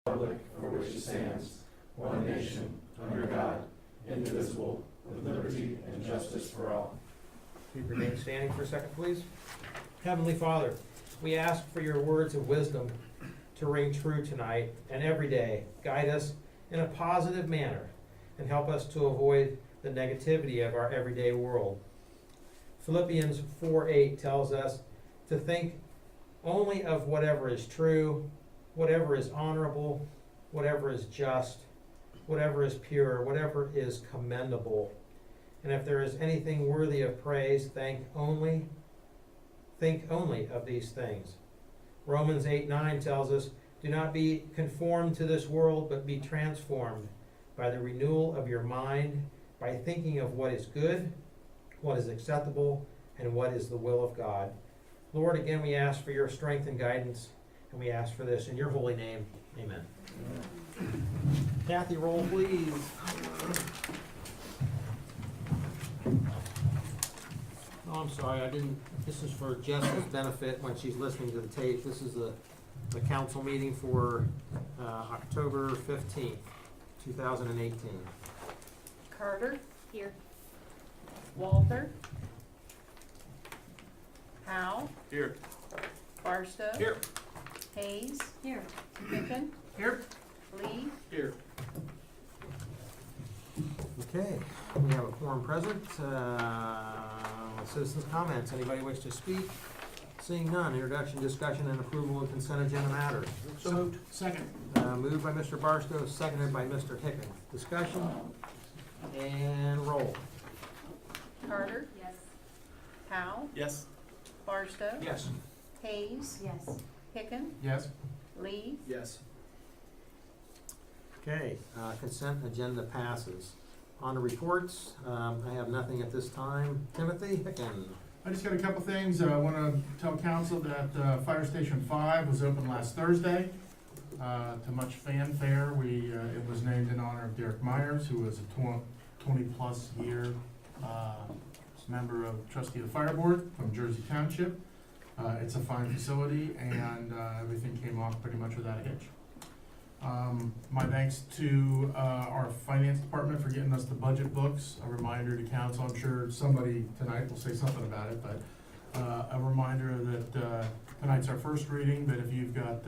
republic for which it stands, one nation, under God, indivisible, with liberty and justice for all. Please remain standing for a second, please. Heavenly Father, we ask for your words of wisdom to ring true tonight and every day. Guide us in a positive manner and help us to avoid the negativity of our everyday world. Philippians 4:8 tells us to think only of whatever is true, whatever is honorable, whatever is just, whatever is pure, whatever is commendable. And if there is anything worthy of praise, think only of these things. Romans 8:9 tells us, do not be conformed to this world, but be transformed by the renewal of your mind, by thinking of what is good, what is acceptable, and what is the will of God. Lord, again, we ask for your strength and guidance, and we ask for this in your holy name. Amen. Kathy, roll please. Oh, I'm sorry, this is for Jessica's benefit when she's listening to the tape. This is the council meeting for October 15th, 2018. Carter. Here. Walter. Howe. Here. Barstow. Here. Hayes. Here. Picken. Here. Lee. Here. Okay, we have a quorum present. Citizens' comments. Anybody wish to speak? Seeing none, introduction, discussion, and approval of consent agenda matters. So moved. Second. Moved by Mr. Barstow, seconded by Mr. Hicken. Discussion and roll. Carter. Yes. Howe. Yes. Barstow. Yes. Hayes. Yes. Picken. Yes. Lee. Yes. Okay, consent agenda passes. On to reports, I have nothing at this time. Timothy Hicken. I just got a couple things. I want to tell council that Fire Station 5 was opened last Thursday. To much fanfare, it was named in honor of Derek Myers, who was a 20-plus year member of trustee of the fire board from Jersey Township. It's a fine facility, and everything came off pretty much without a hitch. My thanks to our finance department for getting us the budget books. A reminder to council, I'm sure somebody tonight will say something about it, but a reminder that tonight's our first reading, but if you've got,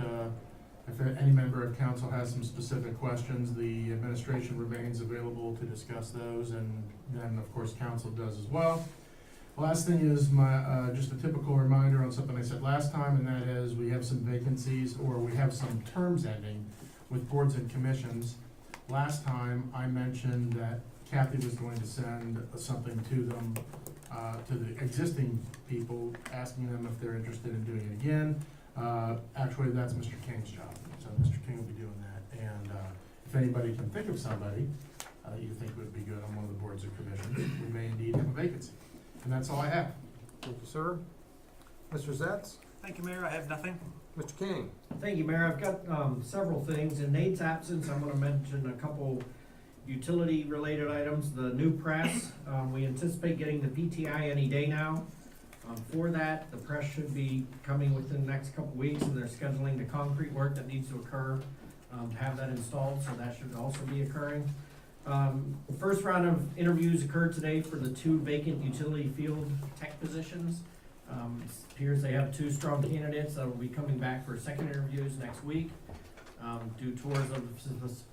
if any member of council has some specific questions, the administration remains available to discuss those, and then of course council does as well. Last thing is just a typical reminder on something I said last time, and that is we have some vacancies, or we have some terms ending with boards and commissions. Last time I mentioned that Kathy was going to send something to them, to the existing people, asking them if they're interested in doing it again. Actually, that's Mr. King's job, so Mr. King will be doing that. And if anybody can think of somebody you think would be good on one of the boards or commissions, we may indeed have a vacancy. And that's all I have. Thank you, sir. Mr. Zetz? Thank you, Mayor. I have nothing. Mr. King? Thank you, Mayor. I've got several things. In Nate's absence, I'm going to mention a couple utility-related items. The new press, we anticipate getting the PTI any day now. For that, the press should be coming within the next couple weeks, and they're scheduling the concrete work that needs to occur to have that installed, so that should also be occurring. The first round of interviews occurred today for the 2 vacant utility field tech positions. It appears they have 2 strong candidates that will be coming back for second interviews next week. Do tours of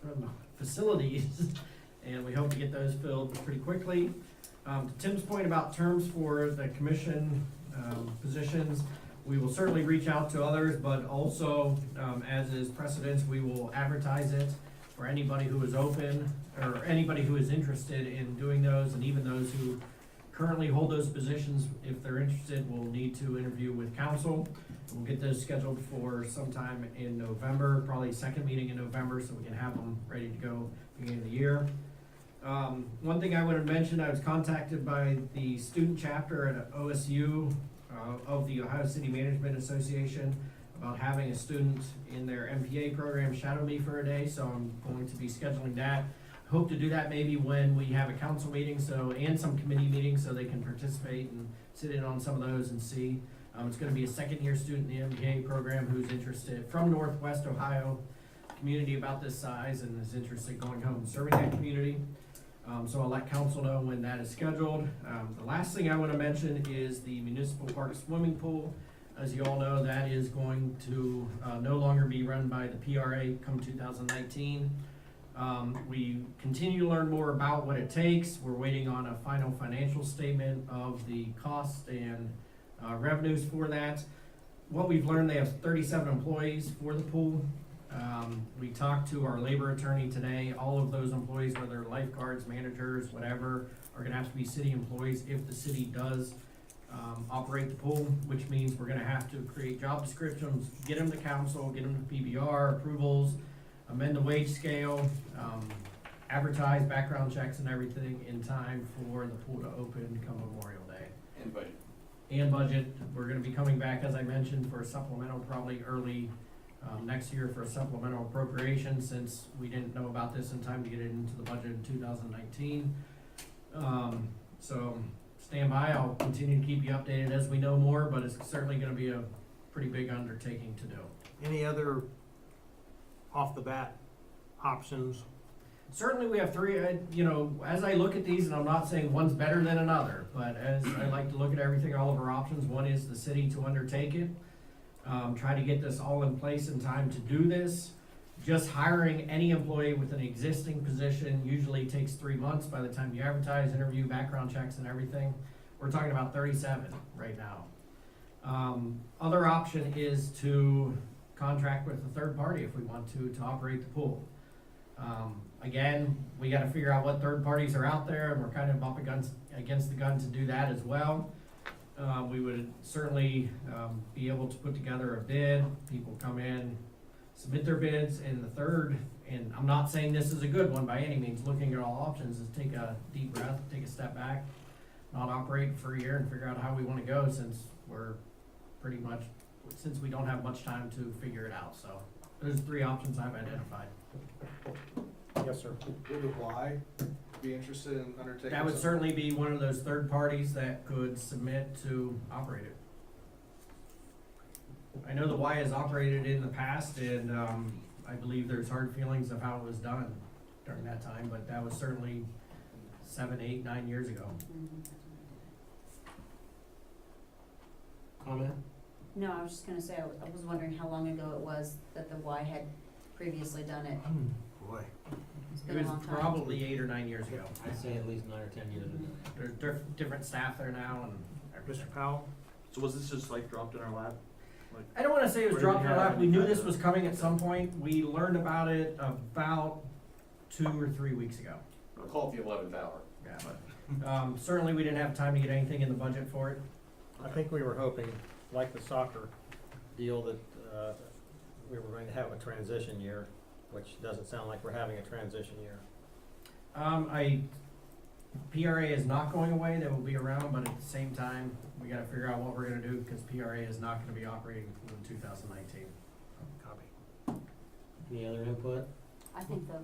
the facilities, and we hope to get those filled pretty quickly. To Tim's point about terms for the commission positions, we will certainly reach out to others, but also, as is precedence, we will advertise it for anybody who is open, or anybody who is interested in doing those, and even those who currently hold those positions, if they're interested, will need to interview with council. We'll get those scheduled for sometime in November, probably second meeting in November, so we can have them ready to go beginning of the year. One thing I would have mentioned, I was contacted by the student chapter at OSU of the Ohio City Management Association about having a student in their MPA program shadow me for a day, so I'm going to be scheduling that. Hope to do that maybe when we have a council meeting, and some committee meetings, so they can participate and sit in on some of those and see. It's going to be a second-year student in the MPA program who's interested from Northwest Ohio, community about this size and is interested in going home and serving that community. So I'll let council know when that is scheduled. The last thing I want to mention is the municipal park swimming pool. As you all know, that is going to no longer be run by the PRA come 2019. We continue to learn more about what it takes. We're waiting on a final financial statement of the cost and revenues for that. What we've learned, they have 37 employees for the pool. We talked to our labor attorney today. All of those employees, whether lifeguards, managers, whatever, are gonna have to be city employees if the city does operate the pool, which means we're gonna have to create job descriptions, get them to council, get them to PBR approvals, amend the wage scale, advertise background checks and everything in time for the pool to open come Memorial Day. And budget. And budget, we're gonna be coming back, as I mentioned, for a supplemental probably early next year for a supplemental appropriation, since we didn't know about this in time to get it into the budget in 2019. So stand by, I'll continue to keep you updated as we know more, but it's certainly gonna be a pretty big undertaking to do. Any other off the bat options? Certainly, we have three, as I look at these, and I'm not saying one's better than another, but as I like to look at everything, all of our options, one is the city to undertake it. Try to get this all in place in time to do this. Just hiring any employee with an existing position usually takes 3 months by the time you advertise, interview, background checks and everything. We're talking about 37 right now. Other option is to contract with a third party if we want to operate the pool. Again, we gotta figure out what third parties are out there, and we're kind of up against the gun to do that as well. We would certainly be able to put together a bid, people come in, submit their bids, and the third, and I'm not saying this is a good one by any means, looking at all options, is take a deep breath, take a step back, not operate for a year and figure out how we wanna go, since we don't have much time to figure it out, so those are 3 options I've identified. Yes, sir. Would Y be interested in undertaking? That would something? certainly be one of those third parties that could submit to operate it. I know the Y has operated in the past, and I believe there's hard feelings of how it was done during that time, but that was certainly 7, 8, 9 years ago. Comment? No, I was just gonna say, I was wondering how long ago it was that the Y had previously done it. Boy, It's It been a was long time. probably 8 or 9 years ago. I'd say at least 9 or 10 years ago. There's different staff there now, and Mr. Powell? So was this just like dropped in our lap? I don't wanna say it was Or did dropped in we our have lap. We any knew kind this of- was coming at some point. We learned about it about 2 or 3 weeks ago. I'll call it the 11th hour. Yeah, but certainly we didn't have time to get anything in the budget for it. I think we were hoping, like the soccer deal, that we were going to have a transition year, which doesn't sound like we're having a transition year. PRA is not going away, they will be around, but at the same time, we gotta figure out what we're gonna do, because PRA is not gonna be operating in 2019. Copy. Any other input? I think sorry.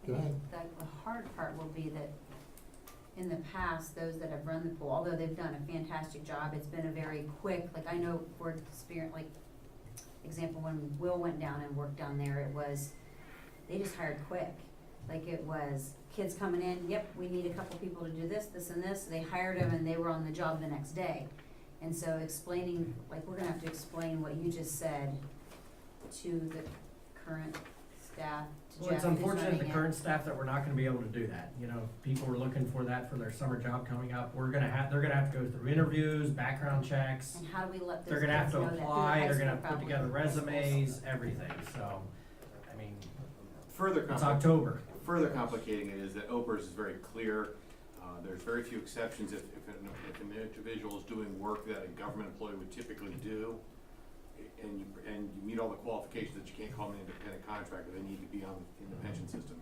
Go ahead. The hard part will be that in the past, those that have run the pool, although they've done a fantastic job, it's been a very quick, like I know for experience, like, example, when Will went down and worked down there, it was, they just hired quick. Like it was kids coming in, yep, we need a couple people to do this, this and this, they hired them and they were on the job the next day. And so explaining, like, we're gonna have to explain what you just said to the current staff, to Well, Jeff, it's who's unfortunate, running the it. current staff, that we're not gonna be able to do that. You know, people are looking for that for their summer job coming up. They're gonna have to go through interviews, background checks. And how do we let those They're gonna have kids to know that through the apply, high they're gonna school have to put probably, together high school. resumes, everything, so, I mean, it's October. Further complicating it is that OPERS is very clear. There's very few exceptions if an individual is doing work that a government employee would typically do, and you meet all the qualifications that you can't call them an independent contractor, they need to be in the pension system.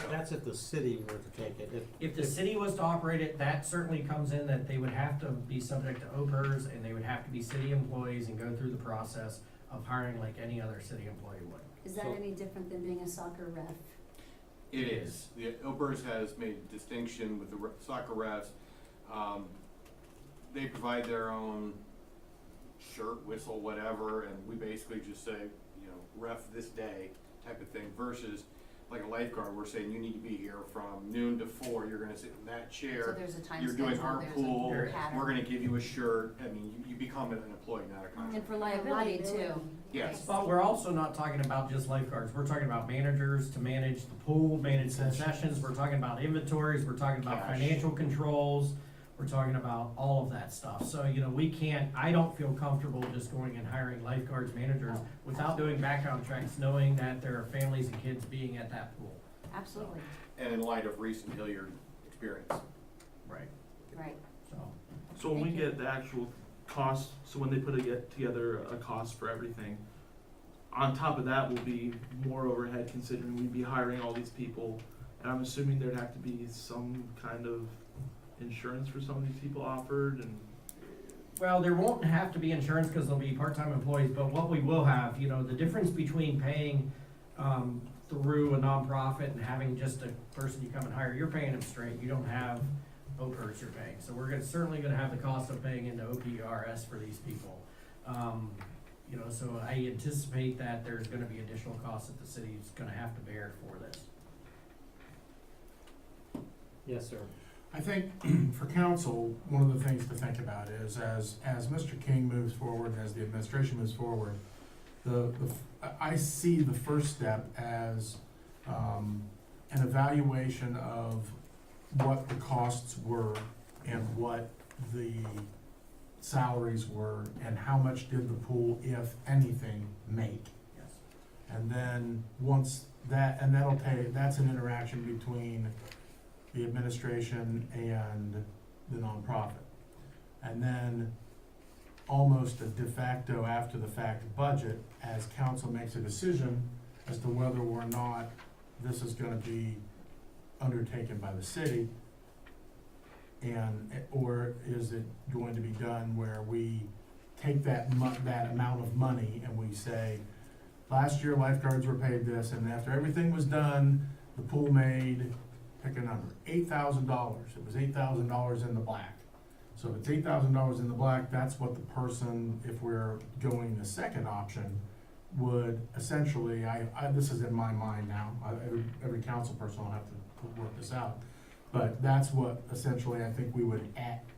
That's if the city were to take it. If the city was to operate it, that certainly comes in, that they would have to be subject to OPERS, and they would have to be city employees and go through the process of hiring like any other city employee would. Is that So- any different than being a soccer ref? It is. The OPERS has made a distinction with the soccer refs. They provide their own shirt, whistle, whatever, and we basically just say, ref this day type of thing versus like a lifeguard, we're saying you need to be here from noon to 4, you're gonna sit in that So chair. there's a time You're schedule, doing our there's pool, a pattern. we're gonna give you a shirt, I mean, you become an employee, not a contractor. And for liability too. Yes. But we're also not talking about just lifeguards, we're talking about managers to manage the pool, manage concessions, we're talking about inventories, we're talking about Cash. financial controls, we're talking about all of that stuff. So, you know, we can't, I don't feel comfortable just going and hiring lifeguards, managers, without doing background checks, knowing that there are families and kids being at that pool. Absolutely, And in light of recent Hilliard experience. Right. right. So, So when we Thank you. get the actual cost, so when they put together a cost for everything, on top of that will be more overhead considering we'd be hiring all these people. And I'm assuming there'd have to be some kind of insurance for some of these people offered and, well, there won't have to be insurance because they'll be part-time employees, but what we will have, you know, the difference between paying, through a nonprofit and having just a person you come and hire, you're paying them straight, you don't have OPERS you're paying. So we're certainly gonna have the cost of paying into OPRS for these people. You know, so I anticipate that there's gonna be additional costs that the city's gonna have to bear for this. Yes, sir. I think for council, one of the things to think about is as Mr. King moves forward, as the administration moves forward, I see the first step as, an evaluation of what the costs were and what the salaries were and how much did the pool, if anything, make. Yes. And then once that, and that's an interaction between the administration and the nonprofit. And then almost a de facto after the fact budget as council makes a decision as to whether or not this is gonna be undertaken by the city and, or is it going to be done where we take that amount of money and we say, last year lifeguards were paid this, and after everything was done, the pool made, pick a number, $8,000. It was $8,000 in the black. So if it's $8,000 in the black, that's what the person, if we're going the second option, would essentially, this is in my mind now, every council person will have to work this out. But that's what essentially I think we would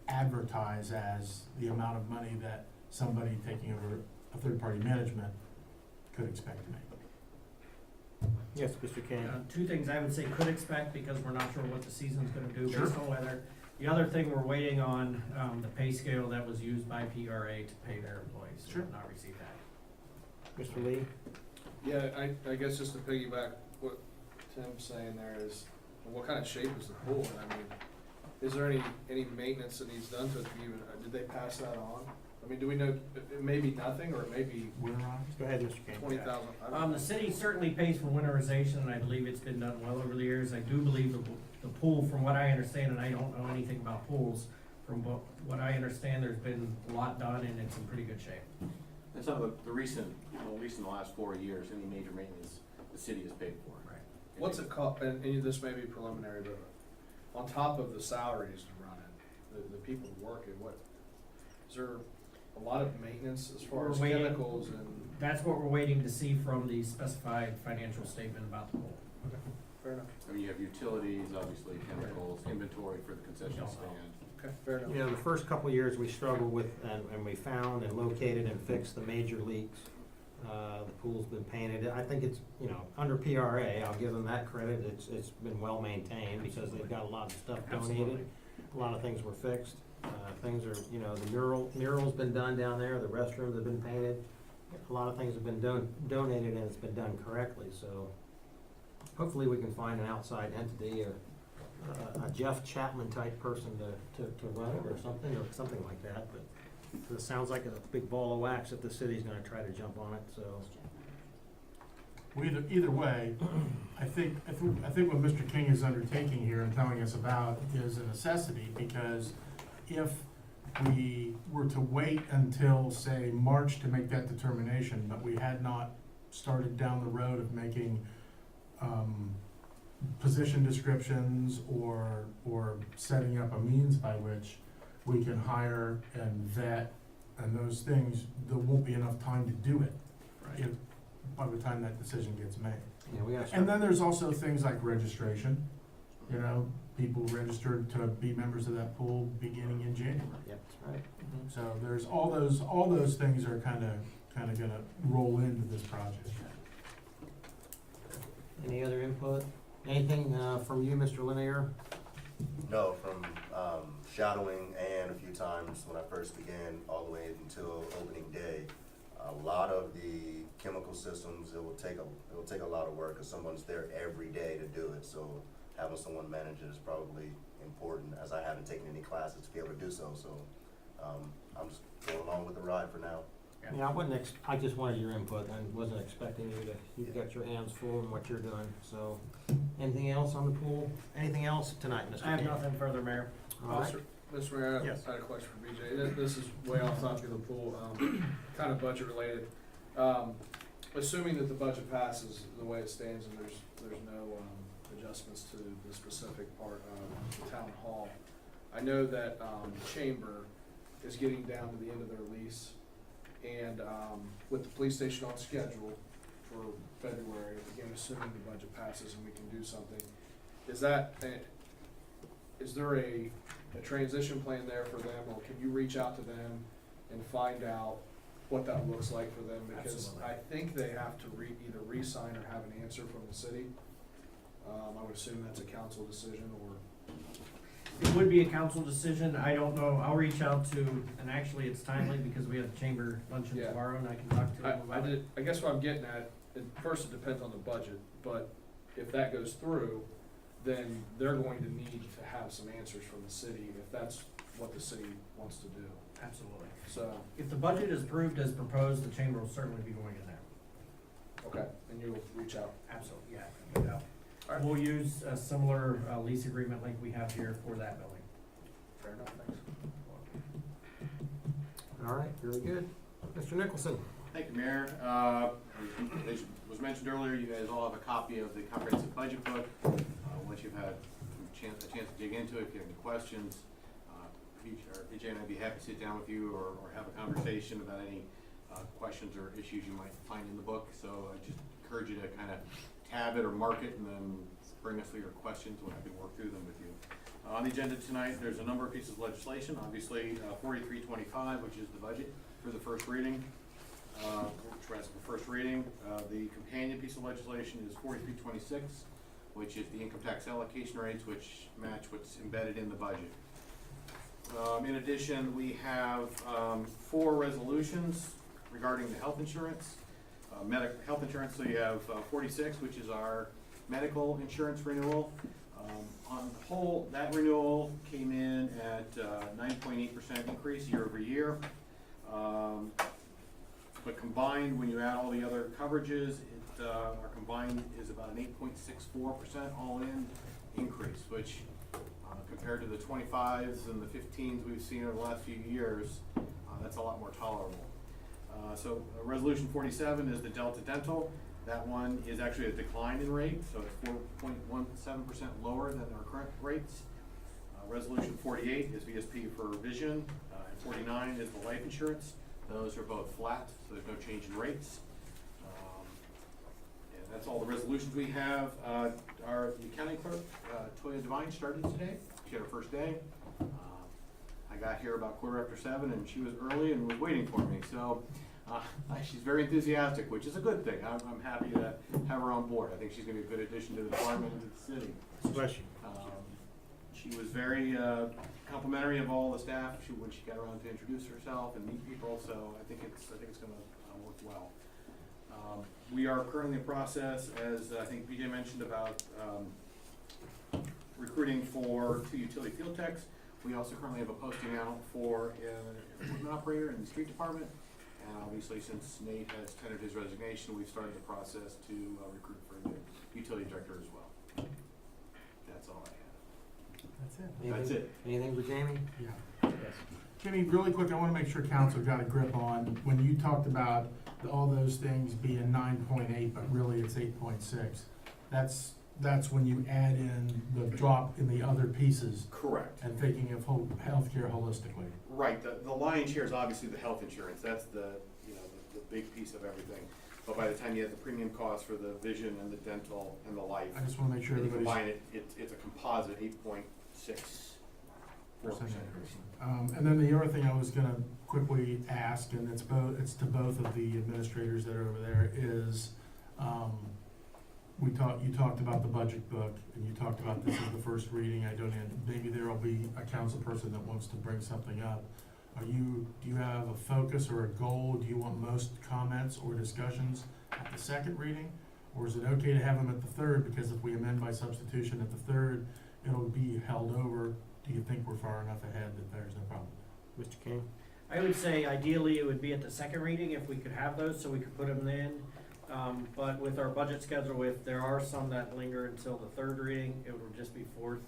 advertise as the amount of money that somebody taking over a third-party management could expect to make. Yes, Mr. King. Two things I would say could expect, because we're not sure what the season's gonna do Sure. based on weather. The other thing, we're waiting on, the pay scale that was used by PRA to pay their employees. We Sure. have not received that. Mr. Lee? Yeah, I guess just to piggyback what Tim's saying there is, what kind of shape is the pool? And I mean, is there any maintenance that needs done to it? Did they pass that on? I mean, do we know, it may be nothing, or it may be Go ahead, Mr. King. 20,000? The city certainly pays for winterization, and I believe it's been done well over the years. I do believe the pool, from what I understand, and I don't know anything about pools, from what I understand, there's been a lot done and it's in pretty good shape. And some of the recent, at least in the last 4 years, any major maintenance, the city has paid for. Right. What's it cost, and this may be preliminary, but on top of the salaries to run it, the people who work it, is there a lot of maintenance as far We're as waiting. chemicals and? That's what we're waiting to see from the specified financial statement about the pool. Fair enough. I mean, you have utilities, obviously chemicals, inventory for the concession Don't know. stand. Okay, fair enough. You know, the first couple of years, we struggled with, and we found and located and fixed the major leaks. The pool's been painted, I think it's, you know, under PRA, I'll give them that credit, it's been well maintained, because they've got a lot of stuff Absolutely. donated. A lot of things were fixed, things are, you know, the mural's been done down there, the restrooms have been painted. A lot of things have been donated and it's been done correctly, so hopefully we can find an outside entity or a Jeff Chapman type person to run it or something like that, but it sounds like a big ball of wax if the city's gonna try to jump on it, so. Well, either way, I think what Mr. King is undertaking here and telling us about is a necessity, because if we were to wait until, say, March to make that determination, but we had not started down the road of making, position descriptions or setting up a means by which we can hire and vet and those things, there won't be enough time to do it. If by the time that decision gets made. Yeah, we gotta And then there's also things like registration, you know, people registered to be members of that pool beginning in January. Yep, that's right. So there's all those things are kinda gonna roll into this project. Any other input? Anything, from you, Mr. Lanier? No, from shadowing and a few times when I first began, all the way until opening day. A lot of the chemical systems, it will take a lot of work, because someone's there every day to do it. So having someone manage it is probably important, as I haven't taken any classes to be able to do so. So I'm just going along with the ride for now. Yeah, I just wanted your input, I wasn't expecting you've got your hands full in what you're doing, so. Anything else on the pool? Anything else tonight, Mr. I have King? nothing further, Mayor. All right. Mr. Mayor, Yes. I had a question for BJ. This is way off topic of the pool, kind of budget related. Assuming that the budget passes the way it stands and there's no adjustments to the specific part of the town hall, I know that the chamber is getting down to the end of their lease, and with the police station on schedule for February, again, assuming the budget passes and we can do something, is there a transition plan there for them, or can you reach out to them and find out what that looks like for them? Because Absolutely. I think they have to either re-sign or have an answer from the city. I would assume that's a council decision, or, It would be a council decision, I don't know, I'll reach out to, and actually it's timely because we have the chamber luncheon Yeah. tomorrow and I can talk to them about it. I guess what I'm getting at, first it depends on the budget, but if that goes through, then they're going to need to have some answers from the city, if that's what the city wants to do. Absolutely. So, If the budget is approved as proposed, the chamber will certainly be going in there. okay, and you'll reach out. Absolutely, yeah. No doubt. Alright. We'll use a similar lease agreement like we have here for that building. Fair enough, thanks. All right, very good. Mr. Nicholson? Thank you, Mayor. As was mentioned earlier, you guys all have a copy of the comprehensive budget book. Once you've had a chance to dig into it, if you have any questions, BJ and I'd be happy to sit down with you or have a conversation about any questions or issues you might find in the book. So I just encourage you to kind of tab it or mark it and then bring us your questions. We'll have to work through them with you. On the agenda tonight, there's a number of pieces of legislation. Obviously, 4325, which is the budget for the first reading. Which runs for first reading. The companion piece of legislation is 4326, which is the income tax allocation rates, which match what's embedded in the budget. In addition, we have 4 resolutions regarding the health insurance. Health insurance, so you have 46, which is our medical insurance renewal. On the whole, that renewal came in at 9.8% increase year over year. But combined, when you add all the other coverages, our combined is about an 8.64% all-in increase, which compared to the 25s and the 15s we've seen over the last few years, that's a lot more tolerable. So resolution 47 is the Delta Dental. That one is actually a decline in rate, so it's 4.17% lower than our current rates. Resolution 48 is VSP for vision, and 49 is the life insurance. Those are both flat, so there's no change in rates. And that's all the resolutions we have. The accounting clerk, Toya Devine, started today. She had her first day. I got here about 7:15, and she was early and was waiting for me. So she's very enthusiastic, which is a good thing. I'm happy to have her on board. I think she's going to be a good addition to the department and to the city. Especially. She was very complimentary of all the staff when she got around to introduce herself and meet people. So I think it's going to work well. We are currently in process, as I think BJ mentioned, about recruiting for 2 utility field techs. We also currently have a posting out for an equipment operator in the street department. And obviously, since Nate has tendered his resignation, we've started the process to recruit for the utility director as well. That's all I have. That's it. Anything for Jamie? Yeah. Jimmy, really quick, I wanna make sure council got a grip on, when you talked about all those things being 9.8, but really it's 8.6. That's when you add in the drop in the other pieces Correct. and thinking of healthcare holistically. Right. The lion's share is obviously the health insurance. That's the big piece of everything. but by the time you add the premium cost for the vision and the dental and the life, I just wanna make sure and you everybody's. combine it, it's a composite 8.64% increase. And then the other thing I was gonna quickly ask, and it's to both of the administrators that are over there, is, you talked about the budget book, and you talked about this as the first reading, maybe there'll be a council person that wants to bring something up. Do you have a focus or a goal? Do you want most comments or discussions at the second reading? Or is it okay to have them at the third, because if we amend by substitution at the third, it'll be held over? Do you think we're far enough ahead that there's no problem? Mr. King? I would say ideally it would be at the second reading if we could have those, so we could put them in. But with our budget schedule, if there are some that linger until the third reading, it would just be fourth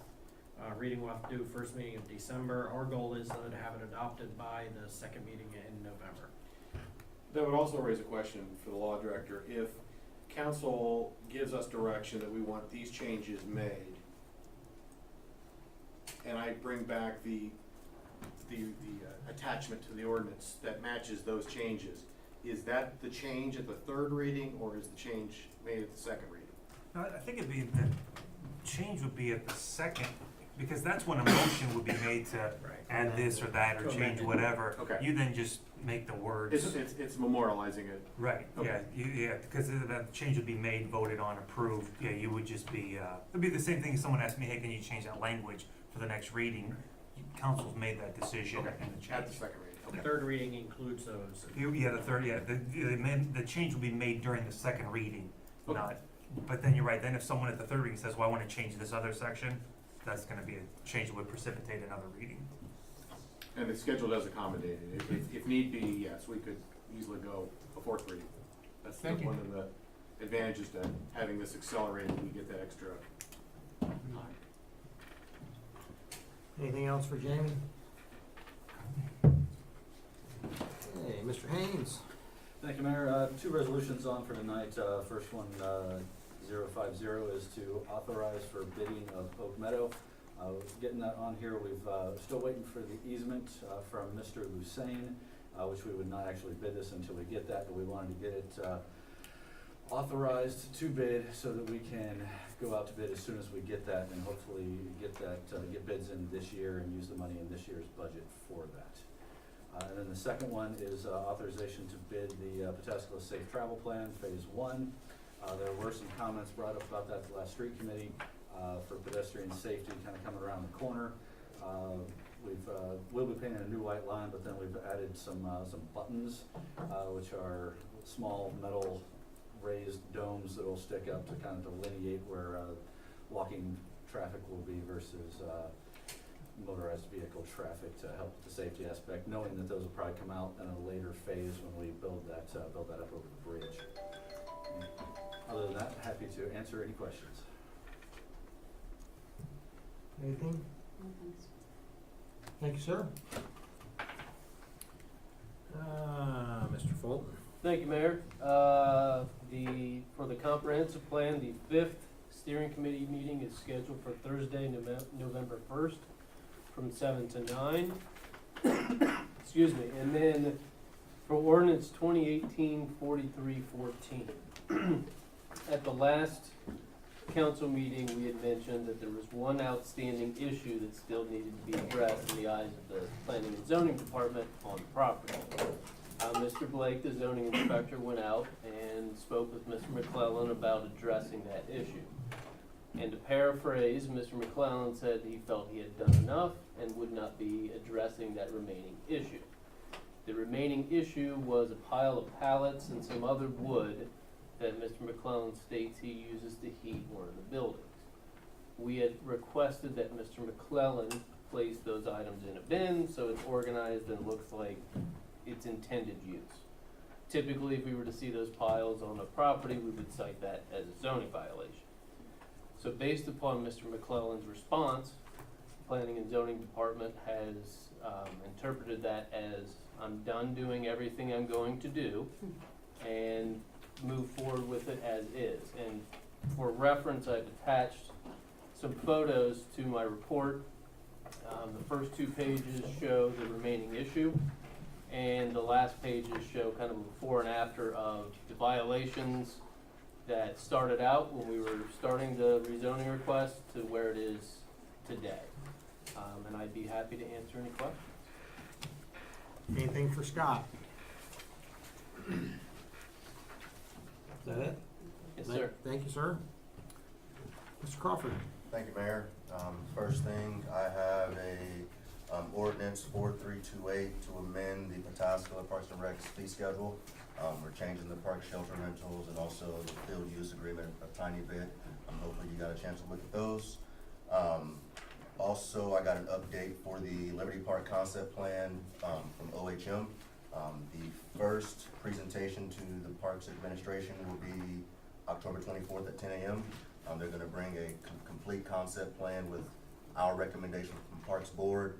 reading. We'll have to do first meeting of December. Our goal is though to have it adopted by the second meeting in November. That would also raise a question for the law director. If council gives us direction that we want these changes made, and I bring back the attachment to the ordinance that matches those changes, is that the change at the third reading, or is the change made at the second reading? No, I think the change would be at the second, because that's when a motion would be made to add this or that or To amend change it. whatever. Okay. You then just make the words. It's memorializing it. Right, Okay. yeah, because that change would be made, voted on, approved, yeah, you would just be, it'd be the same thing if someone asked me, hey, can you change that language for the next reading? Council's made that decision Okay. and the At the change. second reading, The okay. third reading includes those. Yeah, the third, the change will be made during the second reading, Okay. not, but then you're right, then if someone at the third reading says, well, I wanna change this other section, that's gonna be a change that would precipitate another reading. And the schedule does accommodate it. If need be, yes, we could easily go a fourth reading. That's Thank you. one of the advantages to having this accelerated, we get that extra time. Anything else for Jamie? Hey, Mr. Haynes? Thank you, Mayor. Two resolutions on for tonight. First one, 050, is to authorize for bidding of Oak Meadow. Getting that on here, we've still waiting for the easement from Mr. Lucane, which we would not actually bid this until we get that, but we wanted to get it authorized to bid so that we can go out to bid as soon as we get that, and hopefully get bids in this year and use the money in this year's budget for that. And then the second one is authorization to bid the Pataskala Safe Travel Plan, Phase 1. There were some comments brought up about that at the last street committee for pedestrian safety kind of coming around the corner. We'll be painting a new white line, but then we've added some buttons, which are small metal raised domes that will stick up to kind of delineate where walking traffic will be versus motorized vehicle traffic to help with the safety aspect, knowing that those will probably come out in a later phase when we build that up over the bridge. Other than that, happy to answer any questions. Anything? No, thanks. Thank you, sir. Mr. Fulton? Thank you, Mayor. For the comprehensive plan, the 5th steering committee meeting is scheduled for Thursday, November 1st, from 7 to 9. Excuse me. And then for ordinance 2018-4314. At the last council meeting, we had mentioned that there was one outstanding issue that still needed to be addressed in the eyes of the planning and zoning department on the property. Mr. Blake, the zoning inspector, went out and spoke with Mr. McClellan about addressing that issue. And to paraphrase, Mr. McClellan said he felt he had done enough and would not be addressing that remaining issue. The remaining issue was a pile of pallets and some other wood that Mr. McClellan states he uses to heat one of the buildings. We had requested that Mr. McClellan place those items in a bin so it's organized and looks like its intended use. Typically, if we were to see those piles on a property, we would cite that as a zoning violation. So based upon Mr. McClellan's response, the Planning and Zoning Department has interpreted that as I'm done doing everything I'm going to do and move forward with it as is. And for reference, I've attached some photos to my report. The first 2 pages show the remaining issue, And the last pages show kind of a before and after of the violations that started out when we were starting the rezoning request to where it is today. And I'd be happy to answer any questions. Anything for Scott? Is that it? Yes, sir. Thank you, sir. Mr. Crawford? Thank you, Mayor. First thing, I have a ordinance 4328 to amend the Pataskala Parks and Recs fee schedule. We're changing the park shelter rentals and also the field use agreement a tiny bit. Hopefully you got a chance to look at those. Also, I got an update for the Liberty Park concept plan from OHM. The first presentation to the Parks Administration will be October 24th at 10 a.m. They're gonna bring a complete concept plan with our recommendation from Parks Board.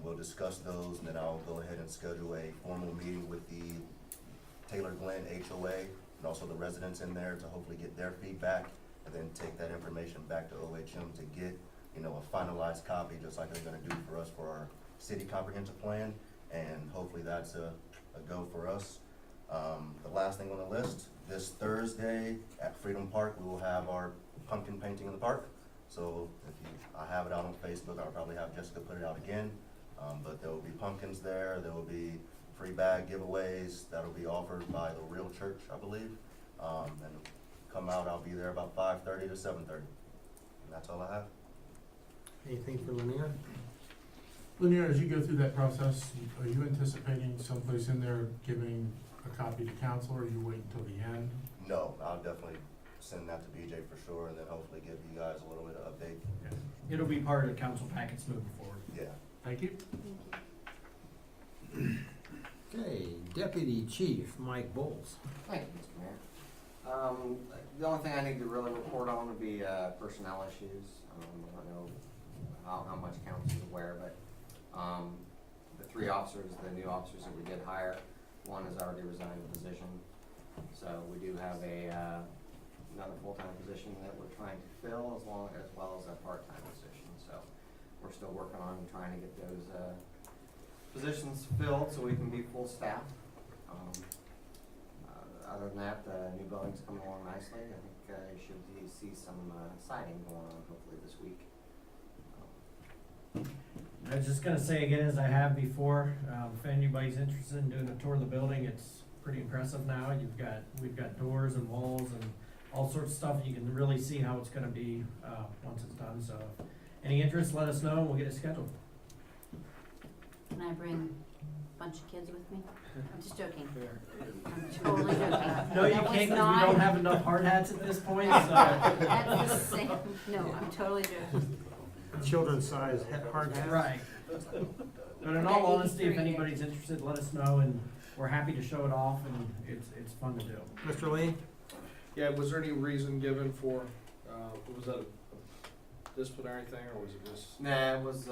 We'll discuss those, and then I'll go ahead and schedule a formal meeting with the Taylor Glen HOA and also the residents in there to hopefully get their feedback, and then take that information back to OHM to get, you know, a finalized copy, just like they're gonna do for us for our city comprehensive plan, and hopefully that's a go for us. The last thing on the list, this Thursday at Freedom Park, we will have our pumpkin painting in the park. So I have it out on Facebook. I'll probably have Jessica put it out again. But there will be pumpkins there. There will be free bag giveaways that'll be offered by the Real Church, I believe. And come out, I'll be there about 5:30 to 7:30. And that's all I have. Anything for Lanier? Lanier, as you go through that process, are you anticipating someplace in there giving a copy to council, or are you waiting until the end? No, I'll definitely send that to BJ for sure, and then hopefully give you guys a little bit of update. It'll be part of the council packets moving forward. Yeah. Thank you. Okay, Deputy Chief Mike Bowles. Thank you, Mr. Mayor. The only thing I need to really report on would be personnel issues. I don't know how much council is aware, but the three officers, the new officers that we did hire, one has already resigned the position. So we do have another full-time position that we're trying to fill, as well as a part-time position. So we're still working on trying to get those positions filled so we can be full staff. Other than that, the new building's coming along nicely. I think you should see some siding going on hopefully this week. I was just gonna say again, as I have before, if anybody's interested in doing a tour of the building, it's pretty impressive now. We've got doors and walls and all sorts of stuff. You can really see how it's gonna be, once it's done, so. Any interest, let us know and we'll get it scheduled. Can I bring a bunch of kids with me? I'm just joking. I'm totally joking. No, you That was can't, 'cause we not- don't have enough hard hats at this point, so. That's the same, no, I'm totally joking. Children's size hard hat. Right. But in all honesty, if anybody's interested, let us know and we're happy to show it off and it's fun to do. Mr. Lee? Yeah, was there any reason given for, was that a disciplinary thing, or was it just? Nah, it was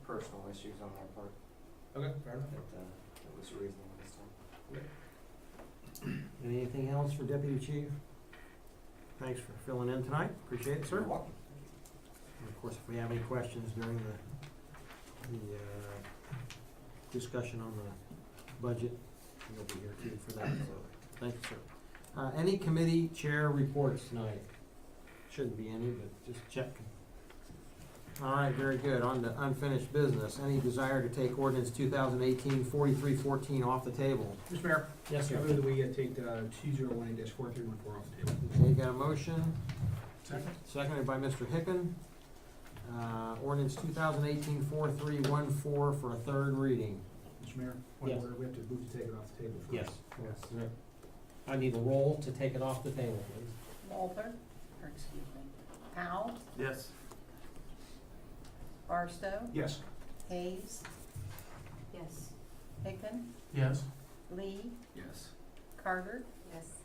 personal issues on their part. Okay, fair enough. That was the reason this time. Anything else for Deputy Chief? Thanks for filling in tonight. Appreciate it, sir. You're welcome. And of course, if we have any questions during the discussion on the budget, you'll be here too for that, so, thank you, sir. Any committee chair reports tonight? Shouldn't be any, but just checking. All right, very good. On to unfinished business. Any desire to take ordinance 2018-4314 off the table? Mr. Mayor. Yes, sir. I move that we take 2018-4314 off the table. Okay, got a motion? Second. Seconded by Mr. Hicken. Ordinance 2018-4314 for a third reading. Mr. Mayor, point Yes. of order, we have to move to take it off the table first. Yes. I need a roll to take it off the table, please. Walter, or excuse me, Powell, Yes. Barstow, Yes. Hayes, Yes. Hicken, Yes. Lee, Yes. Carter, Yes.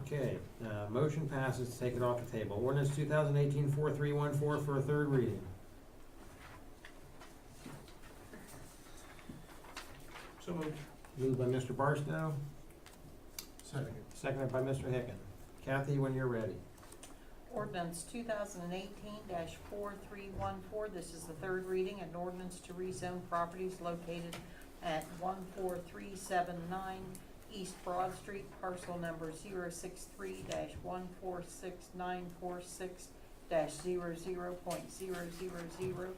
Okay, motion passes to take it off the table. Ordinance 2018-4314 for a third reading. So moved. Moved by Mr. Barstow, Second. seconded by Mr. Hicken. Kathy, when you're ready. Ordinance 2018-4314, this is the third reading, an ordinance to rezone properties located at 14379 East Broad Street, parcel number 063-146-946-00.000,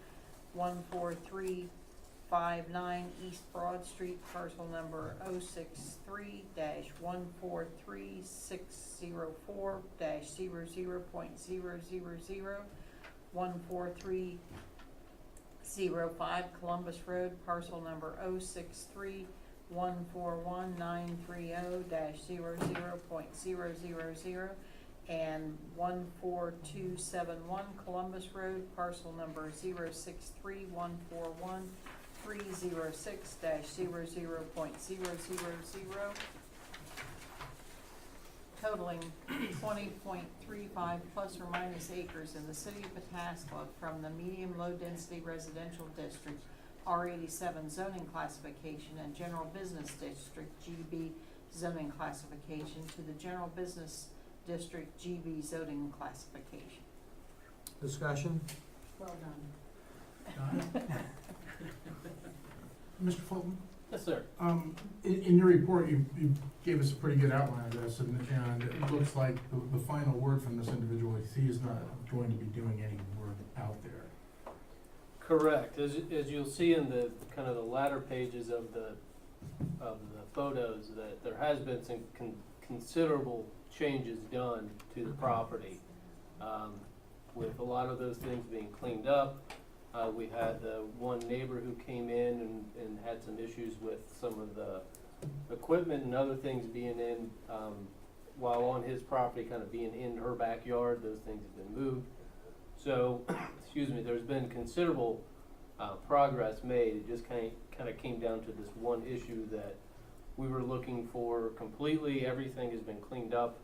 14359 East Broad Street, parcel number 063-143-604-00.000, 14305 Columbus Road, parcel number 063-141-930-00.000, and 14271 Columbus Road, parcel number 063-141-306-00.000, totaling 20.35 plus or minus acres in the city of Pataskla from the medium-low density residential district R87 zoning classification and general business district GB zoning classification to the general business district GB zoning classification. Discussion? Well done. Mr. Fulton? Yes, sir. In your report, you gave us a pretty good outline of this, and it looks like the final word from this individual is he is not going to be doing any work out there. Correct. As you'll see in the kind of the latter pages of the photos, that there has been some considerable changes done to the property. With a lot of those things being cleaned up, we had one neighbor who came in and had some issues with some of the equipment and other things being in, while on his property, kind of being in her backyard. Those things have been moved. So, excuse me, there's been considerable progress made. It just kind of came down to this one issue that we were looking for completely. Everything has been cleaned up.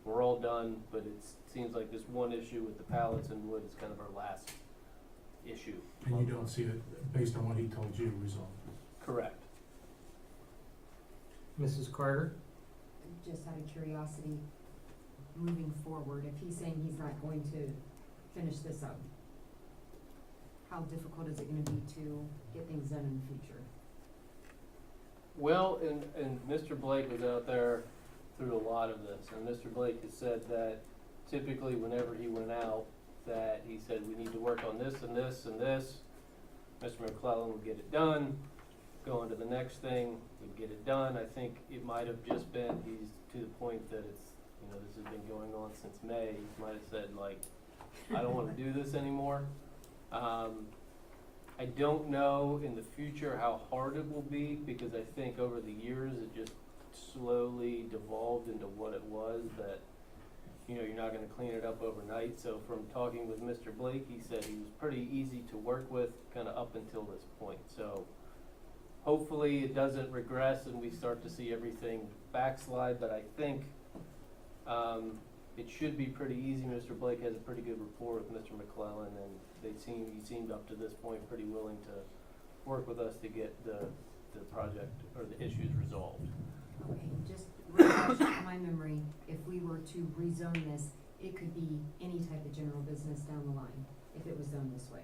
We're all done, but it seems like this one issue with the pallets and wood is kind of our last issue. And you don't see it, based on what he told you, resolved? Correct. Mrs. Carter? Just out of curiosity, moving forward, if he's saying he's not going to finish this up, how difficult is it gonna be to get things done in the future? Well, and Mr. Blake was out there through a lot of this, and Mr. Blake has said that typically whenever he went out, that he said, we need to work on this and this and this. Mr. McClellan would get it done, go on to the next thing, we'd get it done. I think it might have just been, he's to the point that it's, this has been going on since May. He might have said, like, I don't want to do this anymore. I don't know in the future how hard it will be, because I think over the years it just slowly devolved into what it was, that you're not going to clean it up overnight. So from talking with Mr. Blake, he said he was pretty easy to work with kind of up until this point. So hopefully it doesn't regress and we start to see everything backslide, but I think it should be pretty easy. Mr. Blake has a pretty good rapport with Mr. McClellan, and he seemed up to this point pretty willing to work with us to get the project or the issues resolved. Okay, just refresh my memory, if we were to rezone this, it could be any type of general business down the line, if it was done this way.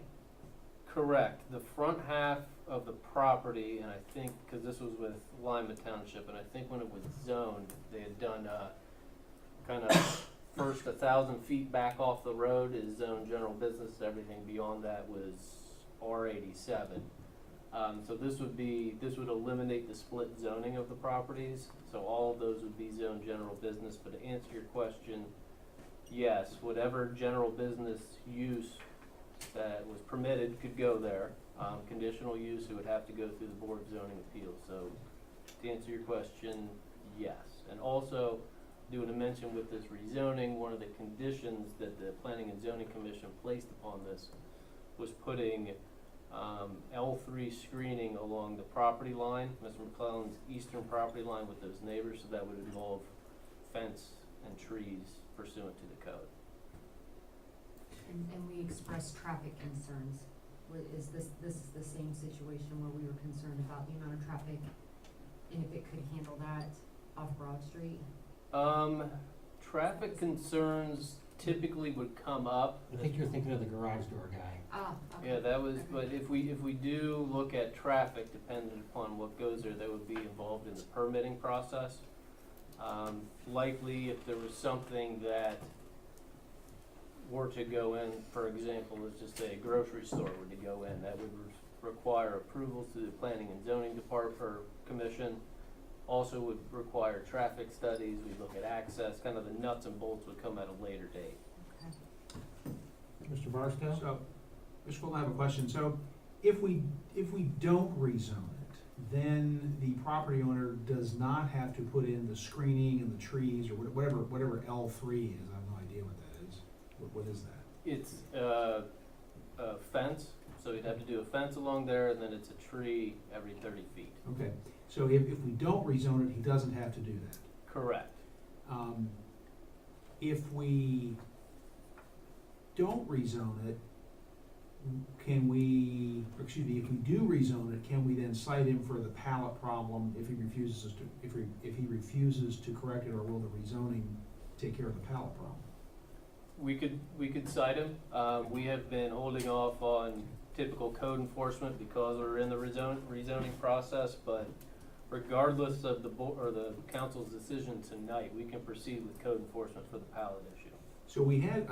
Correct. The front half of the property, and I think, because this was with Lima Township, and I think when it was zoned, they had done kind of first 1,000 feet back off the road is zoned general business. Everything beyond that was R87. So this would eliminate the split zoning of the properties. So all of those would be zoned general business. But to answer your question, yes, whatever general business use that was permitted could go there. Conditional use, it would have to go through the Board of Zoning Appeals. So to answer your question, yes. And also, do want to mention with this rezoning, one of the conditions that the Planning and Zoning Commission placed upon this was putting L3 screening along the property line, Mr. McClellan's eastern property line with those neighbors, so that would involve fence and trees pursuant to the code. And we expressed traffic concerns. Is this is the same situation where we were concerned about the amount of traffic, and if it could handle that off Broad Street? Traffic concerns, typically would come up. I think you're thinking of the garage door guy. Ah, okay. Yeah, that was, but if we do look at traffic, depending upon what goes there, that would be involved in the permitting process. Likely, if there was something that were to go in, for example, let's just say a grocery store were to go in, that would require approval through the planning and zoning department or commission. Also would require traffic studies, we look at access, kind of the nuts and bolts would come at a later date. Mr. Barstow? So, Mr. Fulton, I have a question. So, if we don't rezone it, then the property owner does not have to put in the screening and the trees or whatever L3 is. I have no idea what that is. What is that? It's a fence, so you'd have to do a fence along there, and then it's a tree every 30 feet. Okay, so if we don't rezone it, he doesn't have to do that. Correct. If we don't rezone it, if we do rezone it, can we then cite him for the pallet problem if he refuses to correct it, or will the rezoning take care of the pallet problem? We could cite him. We have been holding off on typical code enforcement because we're in the rezoning process, but regardless of the council's decision tonight, we can proceed with code enforcement for the pallet issue. So we had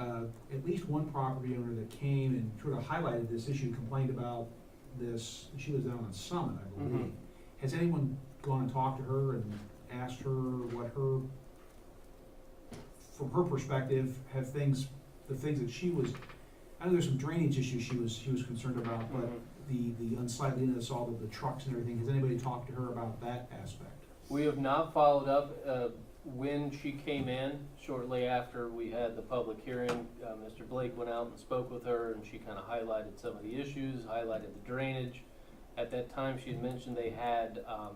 at least one property owner that came and sort of highlighted this issue, complained about this. She was down on Summit, I believe. Has anyone gone and talked to her and asked her what her, from her perspective, the things that she was, I know there's some drainage issues she was concerned about, but the unsightliness, all of the trucks and everything, has anybody talked to her about that aspect? We have not followed up. When she came in, shortly after we had the public hearing, Mr. Blake went out and spoke with her, and she kind of highlighted some of the issues, highlighted the drainage. At that time, she had mentioned they had, I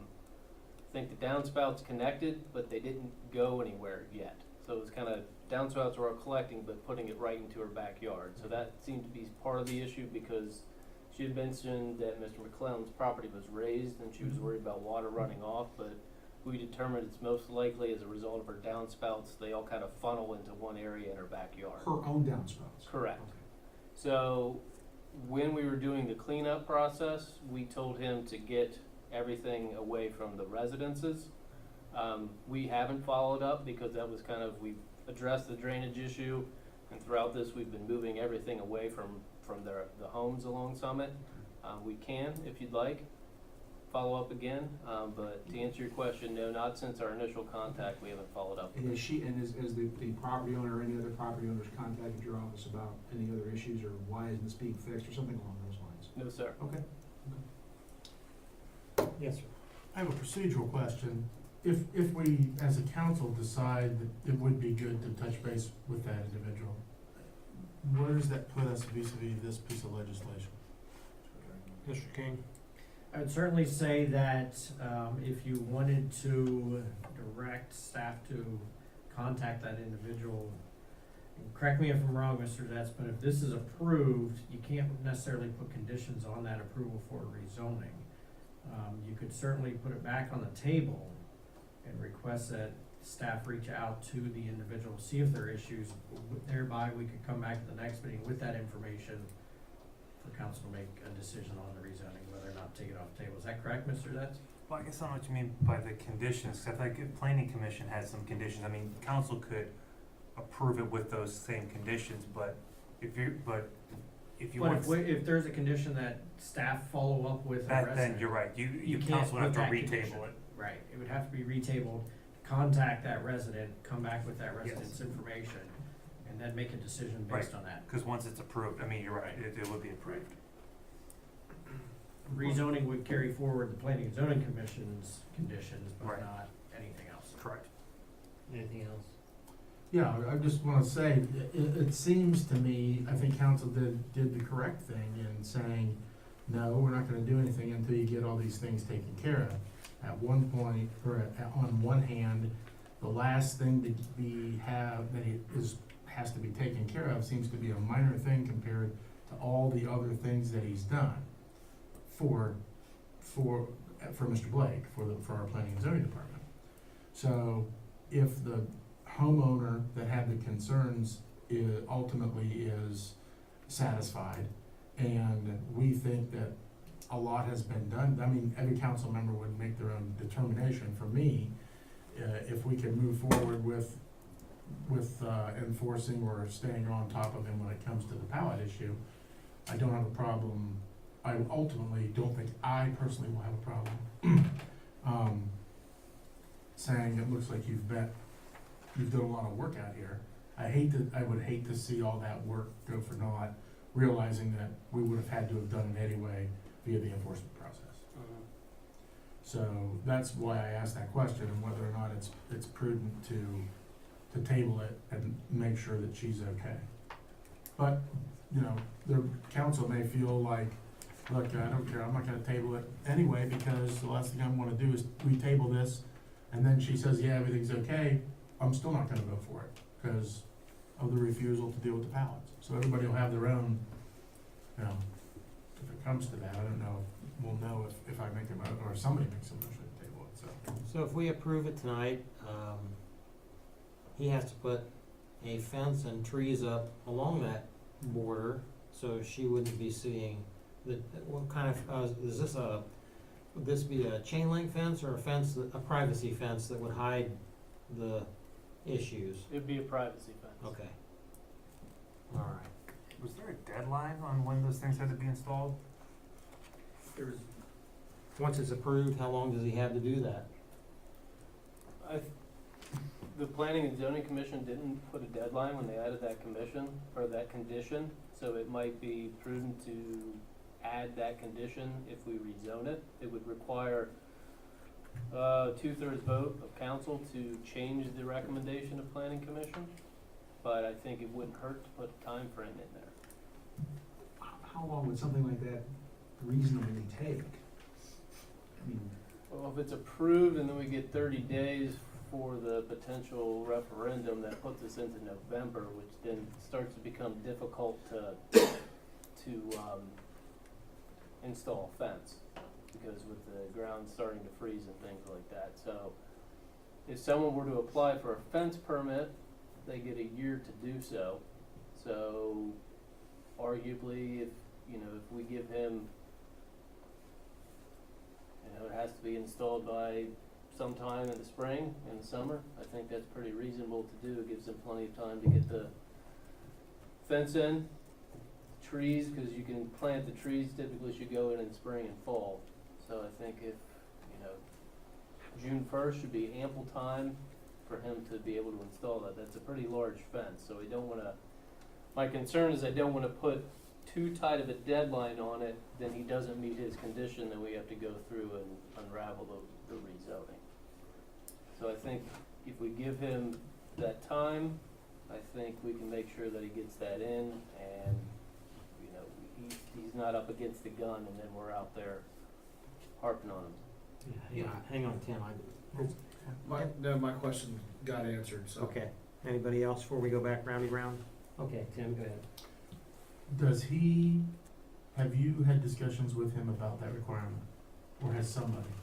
think the downspouts connected, but they didn't go anywhere yet. So it was kind of, downspouts were all collecting, but putting it right into her backyard. So that seemed to be part of the issue, because she had mentioned that Mr. McClellan's property was raised, and she was worried about water running off, but we determined it's most likely as a result of her downspouts, they all kind of funnel into one area in her backyard. Her own downspouts? Correct. Okay. So when we were doing the cleanup process, we told him to get everything away from the residences. We haven't followed up because that was kind of, we addressed the drainage issue, and throughout this, we've been moving everything away from the homes along Summit. We can, if you'd like, follow up again, but to answer your question, no, not since our initial contact, we haven't followed up. And has the property owner or any other property owners contacted your office about any other issues, or why isn't this being fixed, or something along those lines? No, sir. Okay. Yes, sir. I have a procedural question. If we, as a council, decide that it would be good to touch base with that individual, where does that put us vis-a-vis this piece of legislation? Mr. King? I would certainly say that, if you wanted to direct staff to contact that individual, and correct me if I'm wrong, Mr. Zets, but if this is approved, you can't necessarily put conditions on that approval for rezoning. You could certainly put it back on the table and request that staff reach out to the individual, see if there are issues. Thereby, we could come back to the next meeting with that information for council to make a decision on the rezoning, whether or not to take it off the table. Is that correct, Mr. Zets? Well, I guess I don't know what you mean by the conditions, 'cause I think if planning commission has some conditions, I mean, council could approve it with those same conditions, but if you But want. if there's a condition that staff follow up with a That, resident. then you're right, you can't council would have put to that condition. retable it. Right, it would have to be retabled, contact that resident, come back with that resident's information, and then make a decision based on that. Cause once it's approved, I mean, you're right, it would be approved. Rezoning would carry forward the planning and zoning commission's conditions, but Right. not anything else. Correct. Anything else? Yeah, I just wanna say, it seems to me, I think council did the correct thing in saying, no, we're not gonna do anything until you get all these things taken care of. At one point, on one hand, the last thing has to be taken care of seems to be a minor thing compared to all the other things that he's done for Mr. Blake, for our planning and zoning department. So if the homeowner that had the concerns ultimately is satisfied. And we think that a lot has been done. I mean, every council member would make their own determination. For me, if we can move forward with enforcing or staying on top of him when it comes to the pallet issue, I don't have a problem. I ultimately don't think I personally will have a problem saying it looks like you've done a lot of work out here. I would hate to see all that work go for naught, realizing that we would have had to have done it anyway via the enforcement process. So that's why I asked that question, and whether or not it's prudent to table it and make sure that she's okay. But, you know, the council may feel like, look, I don't care, I'm not gonna table it anyway, because the last thing I wanna do is retable this, and then she says, yeah, everything's okay, I'm still not gonna vote for it, because of the refusal to deal with the pallets. So everybody will have their own, you know, if it comes to that, I don't know, we'll know if I make a motion, or somebody makes a motion to table it, so. So if we approve it tonight, he has to put a fence and trees up along that border, so she wouldn't be seeing what kind of, would this be a chain link fence or a fence, a privacy fence that would hide the issues? It'd be a privacy fence. Okay. All right. Was there a deadline on when those things had to be installed? Once it's approved, how long does he have to do that? The Planning and Zoning Commission didn't put a deadline when they added that commission, or that condition, so it might be prudent to add that condition if we rezone it. It would require 2/3 vote of council to change the recommendation of Planning Commission, but I think it wouldn't hurt to put a time frame in there. How long would something like that reasonably take? I mean, Well, if it's approved and then we get 30 days for the potential referendum, that puts us into November, which then starts to become difficult to install a fence, because with the ground starting to freeze and things like that. So if someone were to apply for a fence permit, they get a year to do so. So arguably, if we give him, it has to be installed by sometime in the spring, in the summer, I think that's pretty reasonable to do. It gives them plenty of time to get the fence in. Trees, because you can plant the trees, typically should go in spring and fall. So I think if, June 1st should be ample time for him to be able to install that. That's a pretty large fence, so we don't wanna, my concern is I don't wanna put too tight of a deadline on it, then he doesn't meet his condition, then we have to go through and unravel the rezoning. So I think if we give him that time, I think we can make sure that he gets that in, and, he's not up against the gun, and then we're out there harping on him. Hang on, Tim, My question got answered, so. okay. Anybody else before we go back roundy round? Okay, Tim, go ahead. Have you had discussions with him about that requirement, or has somebody?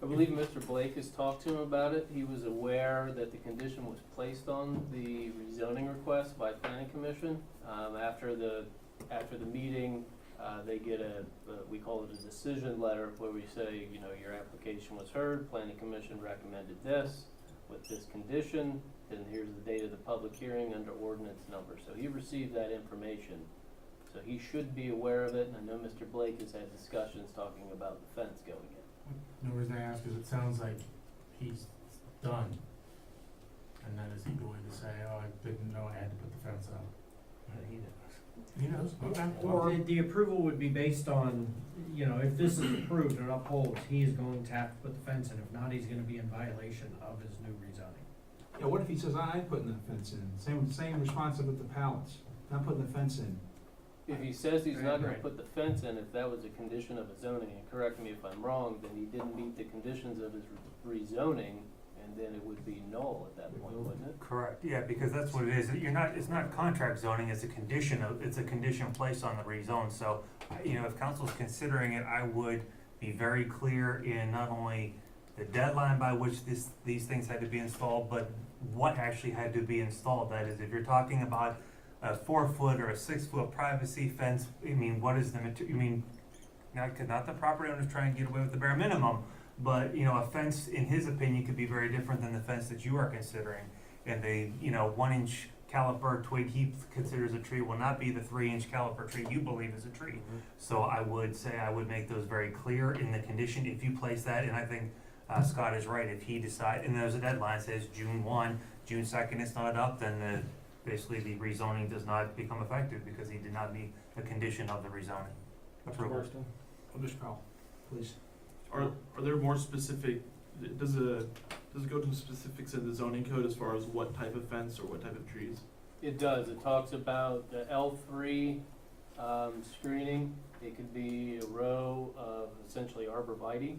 I believe Mr. Blake has talked to him about it. He was aware that the condition was placed on the rezoning request by Planning Commission. After the meeting, they get we call it a decision letter, where we say, your application was heard, Planning Commission recommended this with this condition, and here's the date of the public hearing under ordinance number. So he received that information. So he should be aware of it, and I know Mr. Blake has had discussions talking about the fence going in. The reason I ask is it sounds like he's done. And then is he going to say, oh, I didn't know I had to put the fence up? He does. He knows, okay. Or the approval would be based on, if this is approved and upholds, he is going to have to put the fence in. If not, he's gonna be in violation of his new rezoning. yeah, what if he says, I ain't putting that fence in? Same response with the pallets, not putting the fence in. If he says he's not gonna Right. put the fence in, if that was a condition of his zoning, and correct me if I'm wrong, then he didn't meet the conditions of his rezoning, and then it would be null at that point, wouldn't it? Correct, yeah, because that's what it is. It's not contract zoning, it's a condition placed on the rezone. So, if council's considering it, I would be very clear in not only the deadline by which these things had to be installed, but what actually had to be installed. That is, if you're talking about a 4-foot or a 6-foot privacy fence, I mean, what is the material, I mean, not the property owners trying to get away with the bare minimum, but, you know, a fence, in his opinion, could be very different than the fence that you are considering. And the, you know, 1-inch caliper twig he considers a tree will not be the 3-inch caliper tree you believe is a tree. So I would say I would make those very clear in the condition if you place that, and I think Scott is right, if he decide, and there's a deadline, says June 1, June 2nd, it's not up, then basically the rezoning does not become effective because he did not meet the condition of the rezoning approval. Mr. Powell, please. Are there more specific, does it go to specifics in the zoning code as far as what type of fence or what type of trees? It does, it talks about the L3 screening. It could be a row of essentially arborvitae,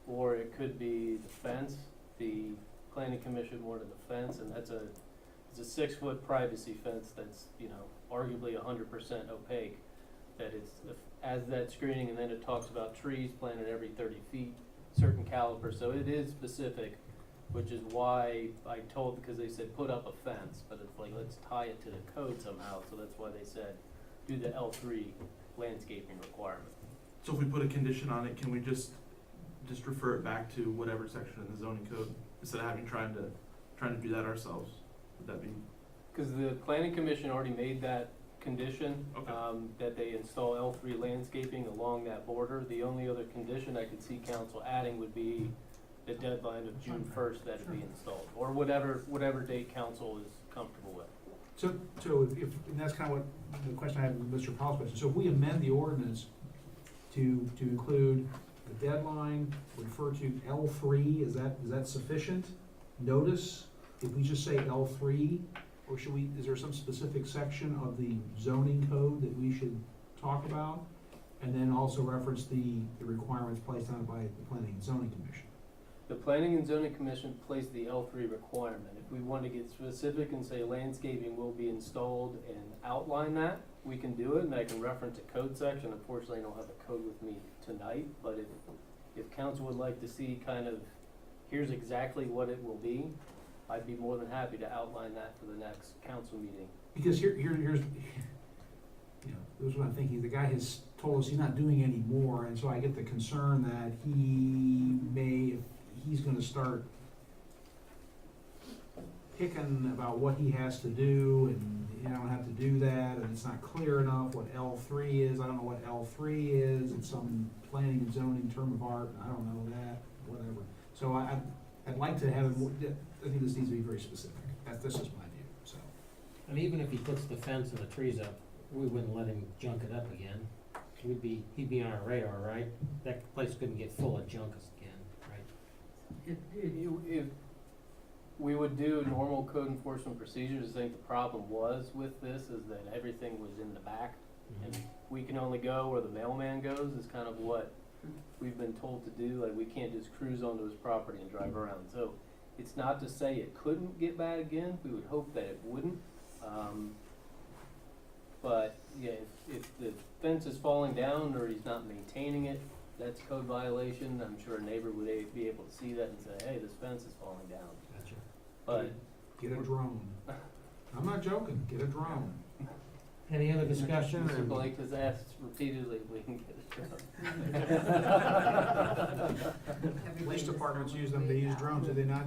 or it could be the fence. The planning commission wanted the fence, and it's a 6-foot privacy fence that's, you know, arguably 100% opaque. That it's as that screening, and then it talks about trees planted every 30 feet, certain caliper. So it is specific, which is why I told, because they said put up a fence, but it's like, let's tie it to the code somehow. So that's why they said do the L3 landscaping requirement. So if we put a condition on it, can we just refer it back to whatever section in the zoning code instead of having trying to do that ourselves? Would that be? Because the planning commission already made that condition, Okay. that they install L3 landscaping along that border. The only other condition I could see council adding would be the deadline of June 1st that it be installed, or whatever date council is comfortable with. So if, and that's kind of what the question I have with Mr. Powell's question. So if we amend the ordinance to include the deadline, refer to L3, is that sufficient notice? If we just say L3, or should we, is there some specific section of the zoning code that we should talk about? And then also reference the requirements placed on it by the Planning and Zoning Commission? The Planning and Zoning Commission placed the L3 requirement. If we want to get specific and say landscaping will be installed and outline that, we can do it, and I can reference a code section. Unfortunately, I don't have a code with me tonight, but if council would like to see kind of, here's exactly what it will be, I'd be more than happy to outline that for the next council meeting. Because here's, you know, this is what I'm thinking, the guy has told us he's not doing any more, and so I get the concern that he may, if he's gonna start picking about what he has to do, and you don't have to do that, and it's not clear enough what L3 is, I don't know what L3 is, it's some planning and zoning term of art, and I don't know that, whatever. So I'd like to have, I think this needs to be very specific, this is my view, so. And even if he puts the fence and the trees up, we wouldn't let him junk it up again. He'd be on our radar, right? That place couldn't get full of junk again, right? If we would do normal code enforcement procedures, I think the problem was with this is that everything was in the back. And we can only go where the mailman goes is kind of what we've been told to do. Like, we can't just cruise onto his property and drive around. So it's not to say it couldn't get bad again. We would hope that it wouldn't. But yeah, if the fence is falling down or he's not maintaining it, that's a code violation. I'm sure a neighbor would be able to see that and say, hey, this fence is falling down. Gotcha. But Get a drone. I'm not joking, get a drone. Any other discussion? Mr. Blake has asked repeatedly if we can get a drone. Police departments use them, they use drones, do they not?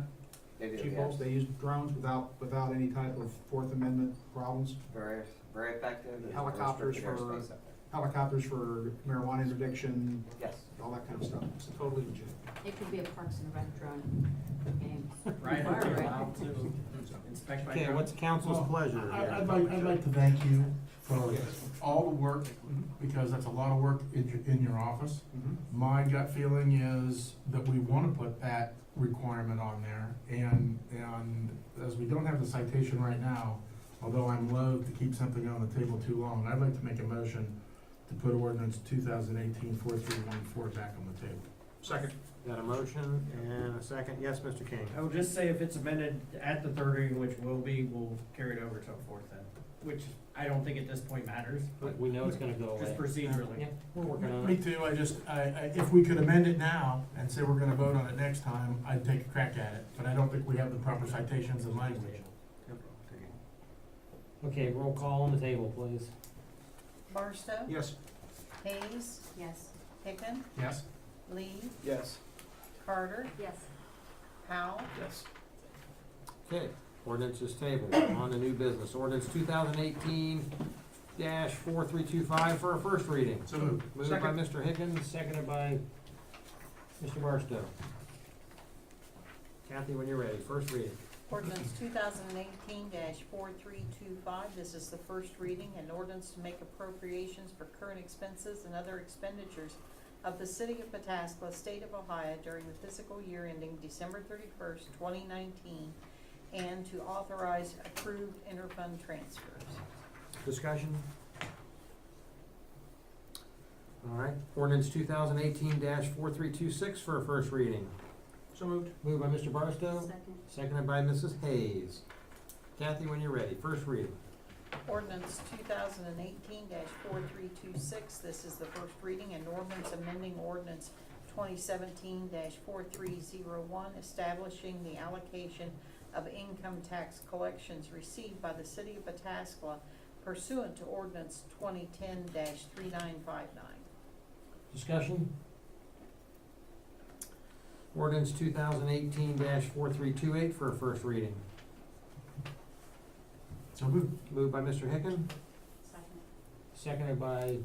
They do, Chief yes. Holmes, they use drones without any type of Fourth Amendment problems? Very, very effective. There's Helicopters restricted for- airspace up there. Helicopters for marijuana interdiction, Yes. all that kind of stuff, it's totally legit. It could be a Parks and Rec drone game. Right, Fire, okay, right? allowed to inspect by Okay, drone. what's council's pleasure? I'd like to thank you for all the work, because that's a lot of work in your office. My gut feeling is that we wanna put that requirement on there, and as we don't have the citation right now, although I'm loath to keep something on the table too long, I'd like to make a motion to put ordinance 2018-4314 back on the table. Second. Got a motion and a second. Yes, Mr. King. I would just say if it's amended at the third reading, which will be, we'll carry it over to a fourth then, which I don't think at this point matters, but We know it's gonna go away. just procedurally. Yeah, we're working on Me it. too, if we could amend it now and say we're gonna vote on it next time, I'd take a crack at it, but I don't think we have the proper citations and language. Okay, roll call on the table, please. Barstow? Yes. Hayes? Yes. Picken? Yes? Lee? Yes. Carter? Yes. Powell? Yes. Okay, ordinance is tabled. On to new business. Ordinance 2018-4325 for a first reading. So moved. Moved by Mr. Higgins, seconded by Mr. Barstow. Kathy, when you're ready, first reading. Ordinance 2018-4325, this is the first reading, an ordinance to make appropriations for current expenses and other expenditures of the city of Pataskla, state of Ohio during the fiscal year ending December 31st, 2019, and to authorize approved interfund transfers. Discussion? All right, ordinance 2018-4326 for a first reading. So moved. Moved by Mr. Barstow, Second. seconded by Mrs. Hayes. Kathy, when you're ready, first reading. Ordinance 2018-4326, this is the first reading, an ordinance amending ordinance 2017-4301, establishing the allocation of income tax collections received by the city of Pataskla pursuant to ordinance 2010-3959. Discussion? Ordinance 2018-4328 for a first reading. So moved. Moved by Mr. Hicken, Second. seconded by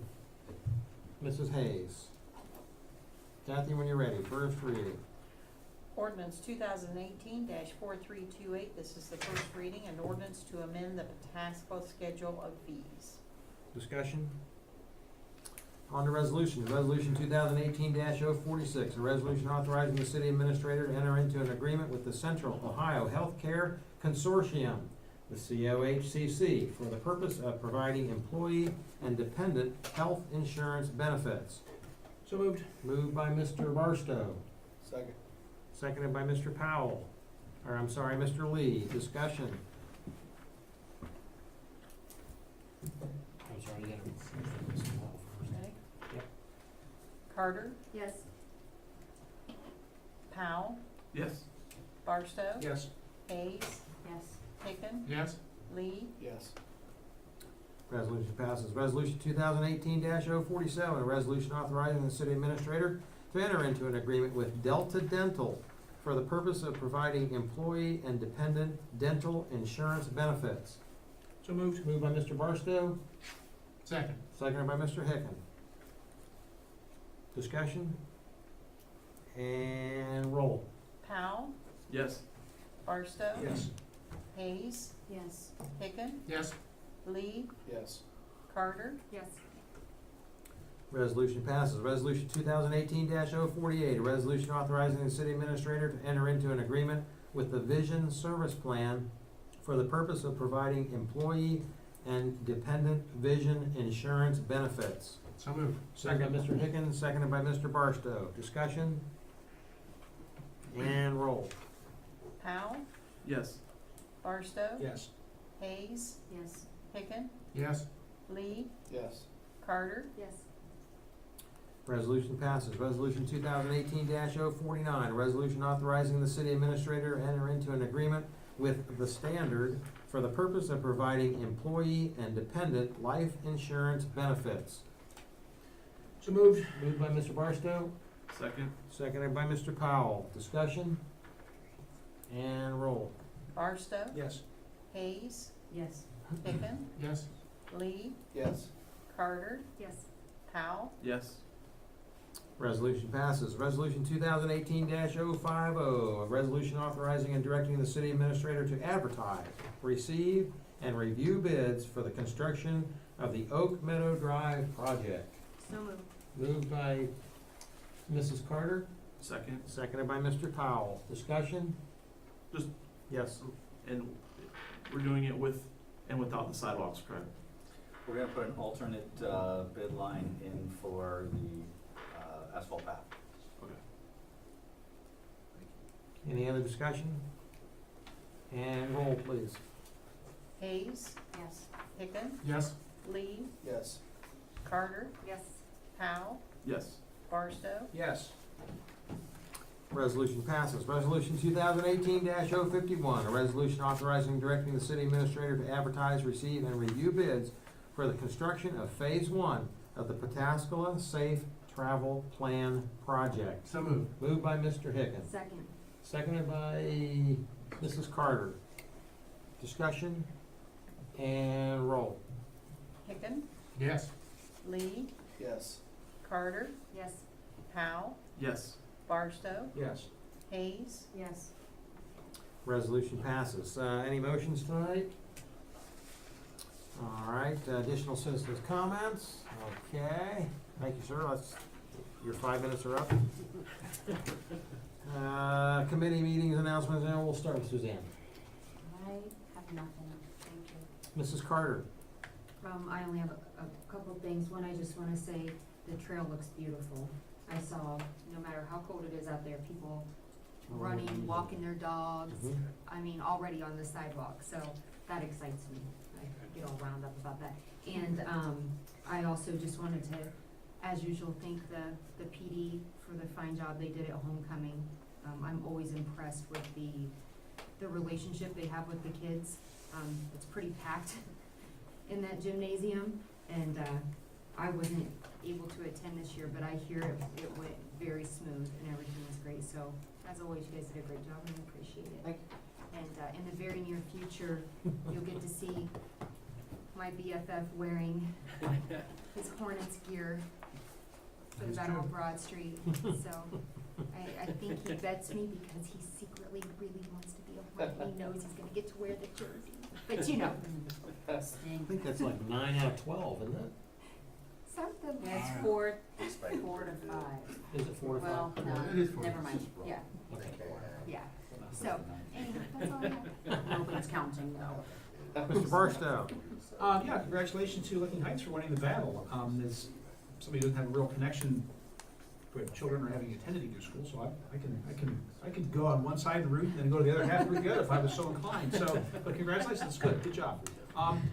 Mrs. Hayes. Kathy, when you're ready, first reading. Ordinance 2018-4328, this is the first reading, an ordinance to amend the Pataskla schedule of fees. Discussion? On to resolution. Resolution 2018-046, a resolution authorizing the city administrator to enter into an agreement with the Central Ohio Healthcare Consortium, the COHCC, for the purpose of providing employee and dependent health insurance benefits. So moved. Moved by Mr. Barstow, Second. seconded by Mr. Powell, or I'm sorry, Mr. Lee. Discussion? I'm sorry, you gotta. Ready? Yep. Carter? Yes. Powell? Yes. Barstow? Yes. Hayes? Yes. Picken? Yes? Lee? Yes. Resolution passes. Resolution 2018-047, a resolution authorizing the city administrator to enter into an agreement with Delta Dental for the purpose of providing employee and dependent dental insurance benefits. So moved. Moved by Mr. Barstow, Second. seconded by Mr. Hicken. Discussion? And roll. Powell? Yes. Barstow? Yes. Hayes? Yes. Picken? Yes? Lee? Yes. Carter? Yes. Resolution passes. Resolution 2018-048, a resolution authorizing the city administrator to enter into an agreement with the Vision Service Plan for the purpose of providing employee and dependent vision insurance benefits. So moved. Second by Mr. Higgins, seconded by Mr. Barstow. Discussion? And roll. Powell? Yes. Barstow? Yes. Hayes? Yes. Picken? Yes? Lee? Yes. Carter? Yes. Resolution passes. Resolution 2018-049, a resolution authorizing the city administrator to enter into an agreement with The Standard for the purpose of providing employee and dependent life insurance benefits. So moved. Moved by Mr. Barstow, Second. seconded by Mr. Powell. Discussion? And roll. Barstow? Yes. Hayes? Yes. Picken? Yes? Lee? Yes. Carter? Yes. Powell? Yes. Resolution passes. Resolution 2018-050, a resolution authorizing and directing the city administrator to advertise, receive, and review bids for the construction of the Oak Meadow Drive project. So moved. Moved by Mrs. Carter, Second. seconded by Mr. Powell. Discussion? Just- Yes. And we're doing it with and without the sidewalks, correct? We're gonna put an alternate, bid line in for the, asphalt path. Okay. Any other discussion? And roll, please. Hayes, Yes. Hicken, Yes? Lee, Yes. Carter, Yes. Powell, Yes. Barstow, Yes. Resolution passes. Resolution 2018-051, a resolution authorizing and directing the city administrator to advertise, receive, and review bids for the construction of Phase 1 of the Pataskala Safe Travel Plan Project. So moved. Moved by Mr. Hicken, Second. seconded by Mrs. Carter. Discussion and roll. Hicken, Yes. Lee, Yes. Carter, Yes. Powell, Yes. Barstow, Yes. Hayes, Yes. Resolution passes. Any motions tonight? All right, additional citizens' comments? Okay, thank you, sir. Your 5 minutes are up. Committee meetings, announcements, and we'll start with Suzanne. I have nothing, thank you. Mrs. Carter? I only have a couple things. One, I just wanna say the trail looks beautiful. I saw, no matter how cold it is out there, people running, walking their dogs, Mhm. I mean, already on the sidewalk, so that excites me. I get all wound up about that. And, I also just wanted to, as usual, thank the PD for the fine job they did at homecoming. I'm always impressed with the relationship they have with the kids. It's pretty packed in that gymnasium, and, I wasn't able to attend this year, but I hear it went very smooth and everything was great, so as always, you guys did a great job and I appreciate it. Thank And, in the very near future, you'll get to see my BFF wearing his Hornets gear for the That's Battle true. of Broad Street, so I think he bets me because he secretly really wants to be a Hornet, he knows he's gonna get to wear the jersey, but you know. I think that's like 9 out of 12, isn't it? Something. It's Alright. 4 Expect to 5. Is it 4 to 5? Well, It is no, 4. never mind, yeah, Okay. yeah. So, anyhow, that's all I have. Nobody's counting though. Mr. Barstow? Yeah, congratulations to Licking Heights for winning the battle. As somebody who doesn't have a real connection with children or having attended either school, so I can go on one side of the route and then go to the other half of the route the other if I was so inclined. So, but congratulations, it's good job.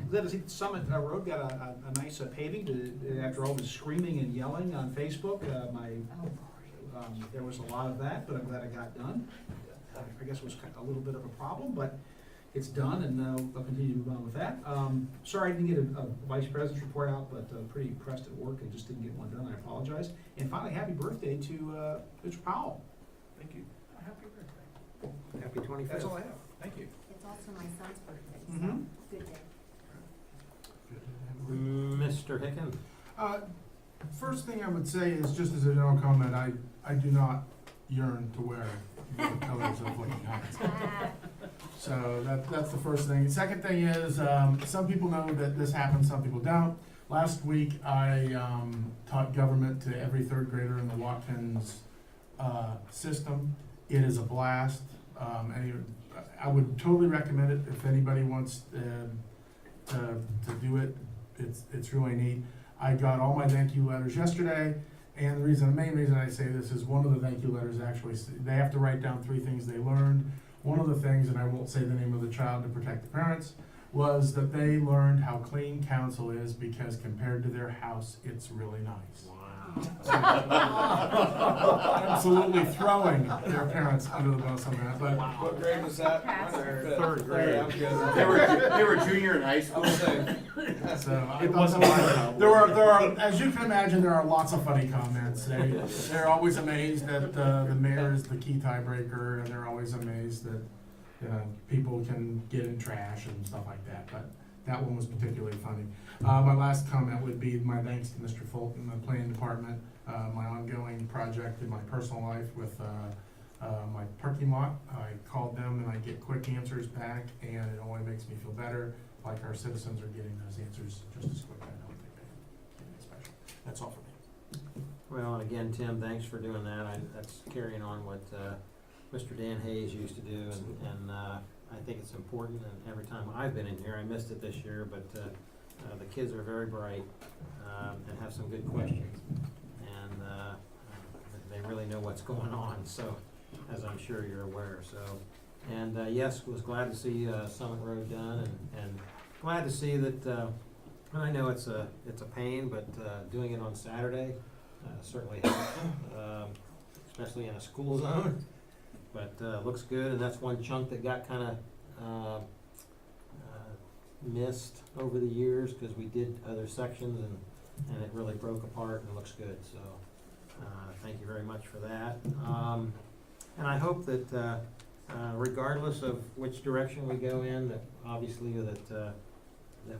Glad to see the Summit Road got a nice paving after all the screaming and yelling on Facebook. There was a lot of that, but I'm glad it got done. I guess it was a little bit of a problem, but it's done, and they'll continue to move on with that. Sorry I didn't get a vice president's report out, but pretty pressed at work and just didn't get one done. I apologize. And finally, happy birthday to Mr. Powell. Thank you. Happy birthday. Happy 25th. That's all I have. Thank you. It's also my son's birthday, so Mhm. good day. Mr. Hicken? First thing I would say is, just as a general comment, I do not yearn to wear the colors of Licking Heights. So that's the first thing. The second thing is, some people know that this happens, some people don't. Last week, I taught government to every third grader in the Watkins system. It is a blast. I would totally recommend it if anybody wants to do it. It's really neat. I got all my thank you letters yesterday, and the main reason I say this is one of the thank you letters actually, they have to write down 3 things they learned. One of the things, and I won't say the name of the child to protect the parents, was that they learned how clean council is because compared to their house, it's really nice. Absolutely throwing their parents under the bus on that, but What grade was that? Third grade. I'm good. They were junior in high school. I'm safe. so I It thought wasn't that my was- problem. there are, as you can imagine, there are lots of funny comments. They're always amazed that the mayor is the key tiebreaker, and they're always amazed that, people can get in trash and stuff like that, but that one was particularly funny. My last comment would be my thanks to Mr. Fulton, the planning department, my ongoing project in my personal life with, my parking lot. I called them and I get quick answers back, and it only makes me feel better, like our citizens are getting those answers just as quick. I don't think anything special. That's all for me. Well, and again, Tim, thanks for doing that. That's carrying on what Mr. Dan Hayes used to do, and I think it's important, and every time I've been in here, I missed it this year, but the kids are very bright and have some good questions, and they really know what's going on, so as I'm sure you're aware, so. And, yes, was glad to see, Summit Road done and glad to see that, and I know it's a pain, but, doing it on Saturday, certainly helps, especially in a school zone. But, looks good, and that's one chunk that got kinda, missed over the years, cause we did other sections and it really broke apart and looks good, so, thank you very much for that. And I hope that, regardless of which direction we go in, that obviously that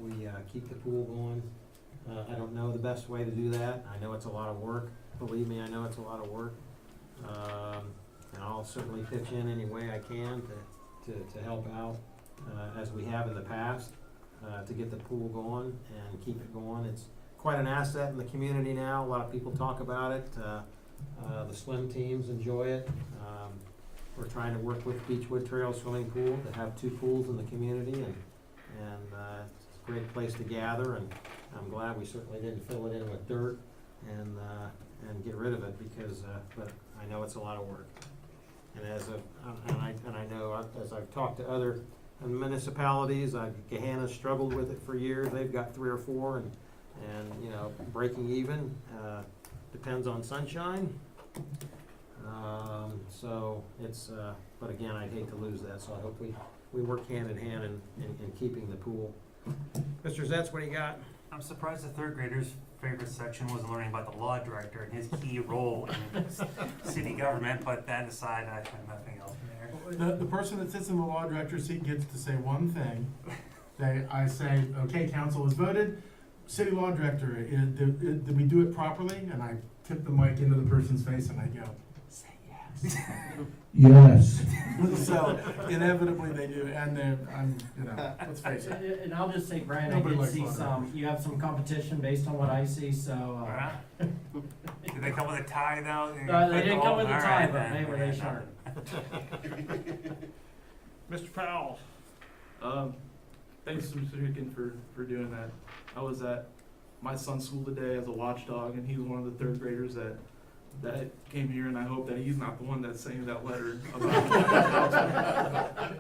we, keep the pool going. I don't know the best way to do that, I know it's a lot of work, believe me, I know it's a lot of work. And I'll certainly pitch in any way I can to help out, as we have in the past, to get the pool going and keep it going. It's quite an asset in the community now. A lot of people talk about it. The swim teams enjoy it. We're trying to work with Beechwood Trail Swimming Pool to have 2 pools in the community, and it's a great place to gather. And I'm glad we certainly didn't fill it in with dirt and get rid of it because, but I know it's a lot of work. And I know as I've talked to other municipalities, Gahanna's struggled with it for years. They've got 3 or 4, and you know, breaking even depends on sunshine. So it's, but again, I'd hate to lose that. So I hope we work hand in hand in keeping the pool. Mr. Zetz, what do you got? I'm surprised the third graders' favorite section was learning about the law director and his key role in city government, but that aside, I have nothing else there. The person that sits in the law director's seat gets to say one thing. I say, okay, council has voted. City law director, did we do it properly? And I tip the mic into the person's face and I go, say yes. Yes. So inevitably they do, and let's face it. And I'll just say, Brian, I Nobody did likes see law you have some competition based on what I see, so, Did they come with a tie though? they didn't come with a All tie, right, but then. they were they sharp. Mr. Powell. Thanks to Mr. Hicken for doing that. I was at my son's school today as a watchdog, and he was one of the third graders that came here, and I hope that he's not the one that's saying that letter about.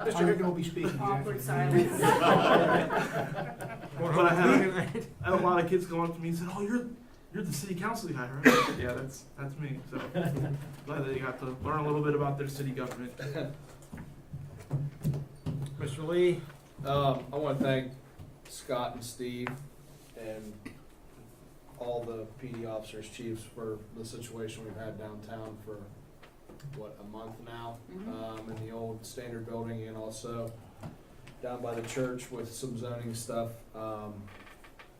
Mr. Hicken will be speaking. Awkward silence. But I had a lot of kids go up to me and said, "Oh, you're the city council guy, right?" I said, yeah, that's me. So glad that you got to learn a little bit about their city government. Mr. Lee? I want to thank Scott and Steve and all the PD officers, chiefs, for the situation we've had downtown for, a month now, in the old Standard Building and also down by the church with some zoning stuff.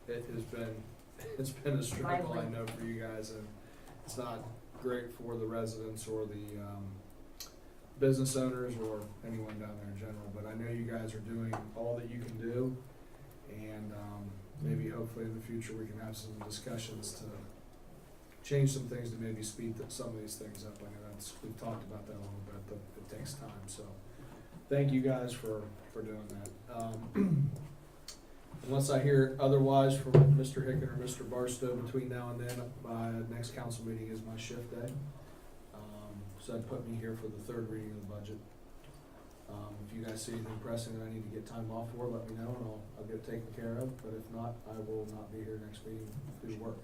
It's been a struggle, I know, for you guys, and it's not great for the residents or the business owners or anyone down there in general, but I know you guys are doing all that you can do, and maybe hopefully in the future we can have some discussions to change some things to maybe speed some of these things up. I know we've talked about that a little bit, but it takes time, so thank you guys for doing that. Unless I hear otherwise from Mr. Hicken or Mr. Barstow between now and then, my next council meeting is my shift day. So that'd put me here for the third reading of the budget. If you guys see anything pressing that I need to get time off for, let me know and I'll get it taken care of, but if not, I will not be here next meeting to do work.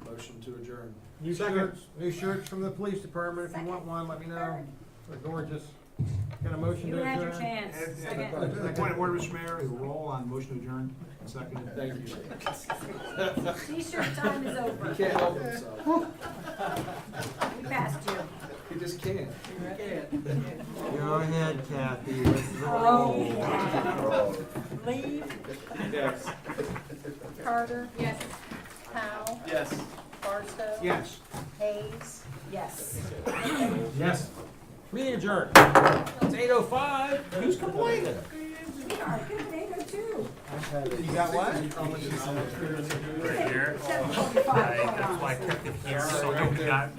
Motion to adjourn. New shirts from the police department. If you want one, let me know. They're gorgeous. Got a motion You to had your adjourn? chance. Second. Point of order, Mr. Mayor, we roll on motion to adjourn. Second. Thank you. T-shirt time is over. He can't help himself. We passed you. He just can't. Go ahead, Kathy. Let's Oh, roll. Lee, Yes. Carter, Yes. Powell, Yes. Barstow. Yes. Hayes. Yes. Yes. Meeting adjourned. It's 8:05. Who's complaining? We are, good, they go too. You got what? Right here. Seven forty-five. That's why I kept it here, so we got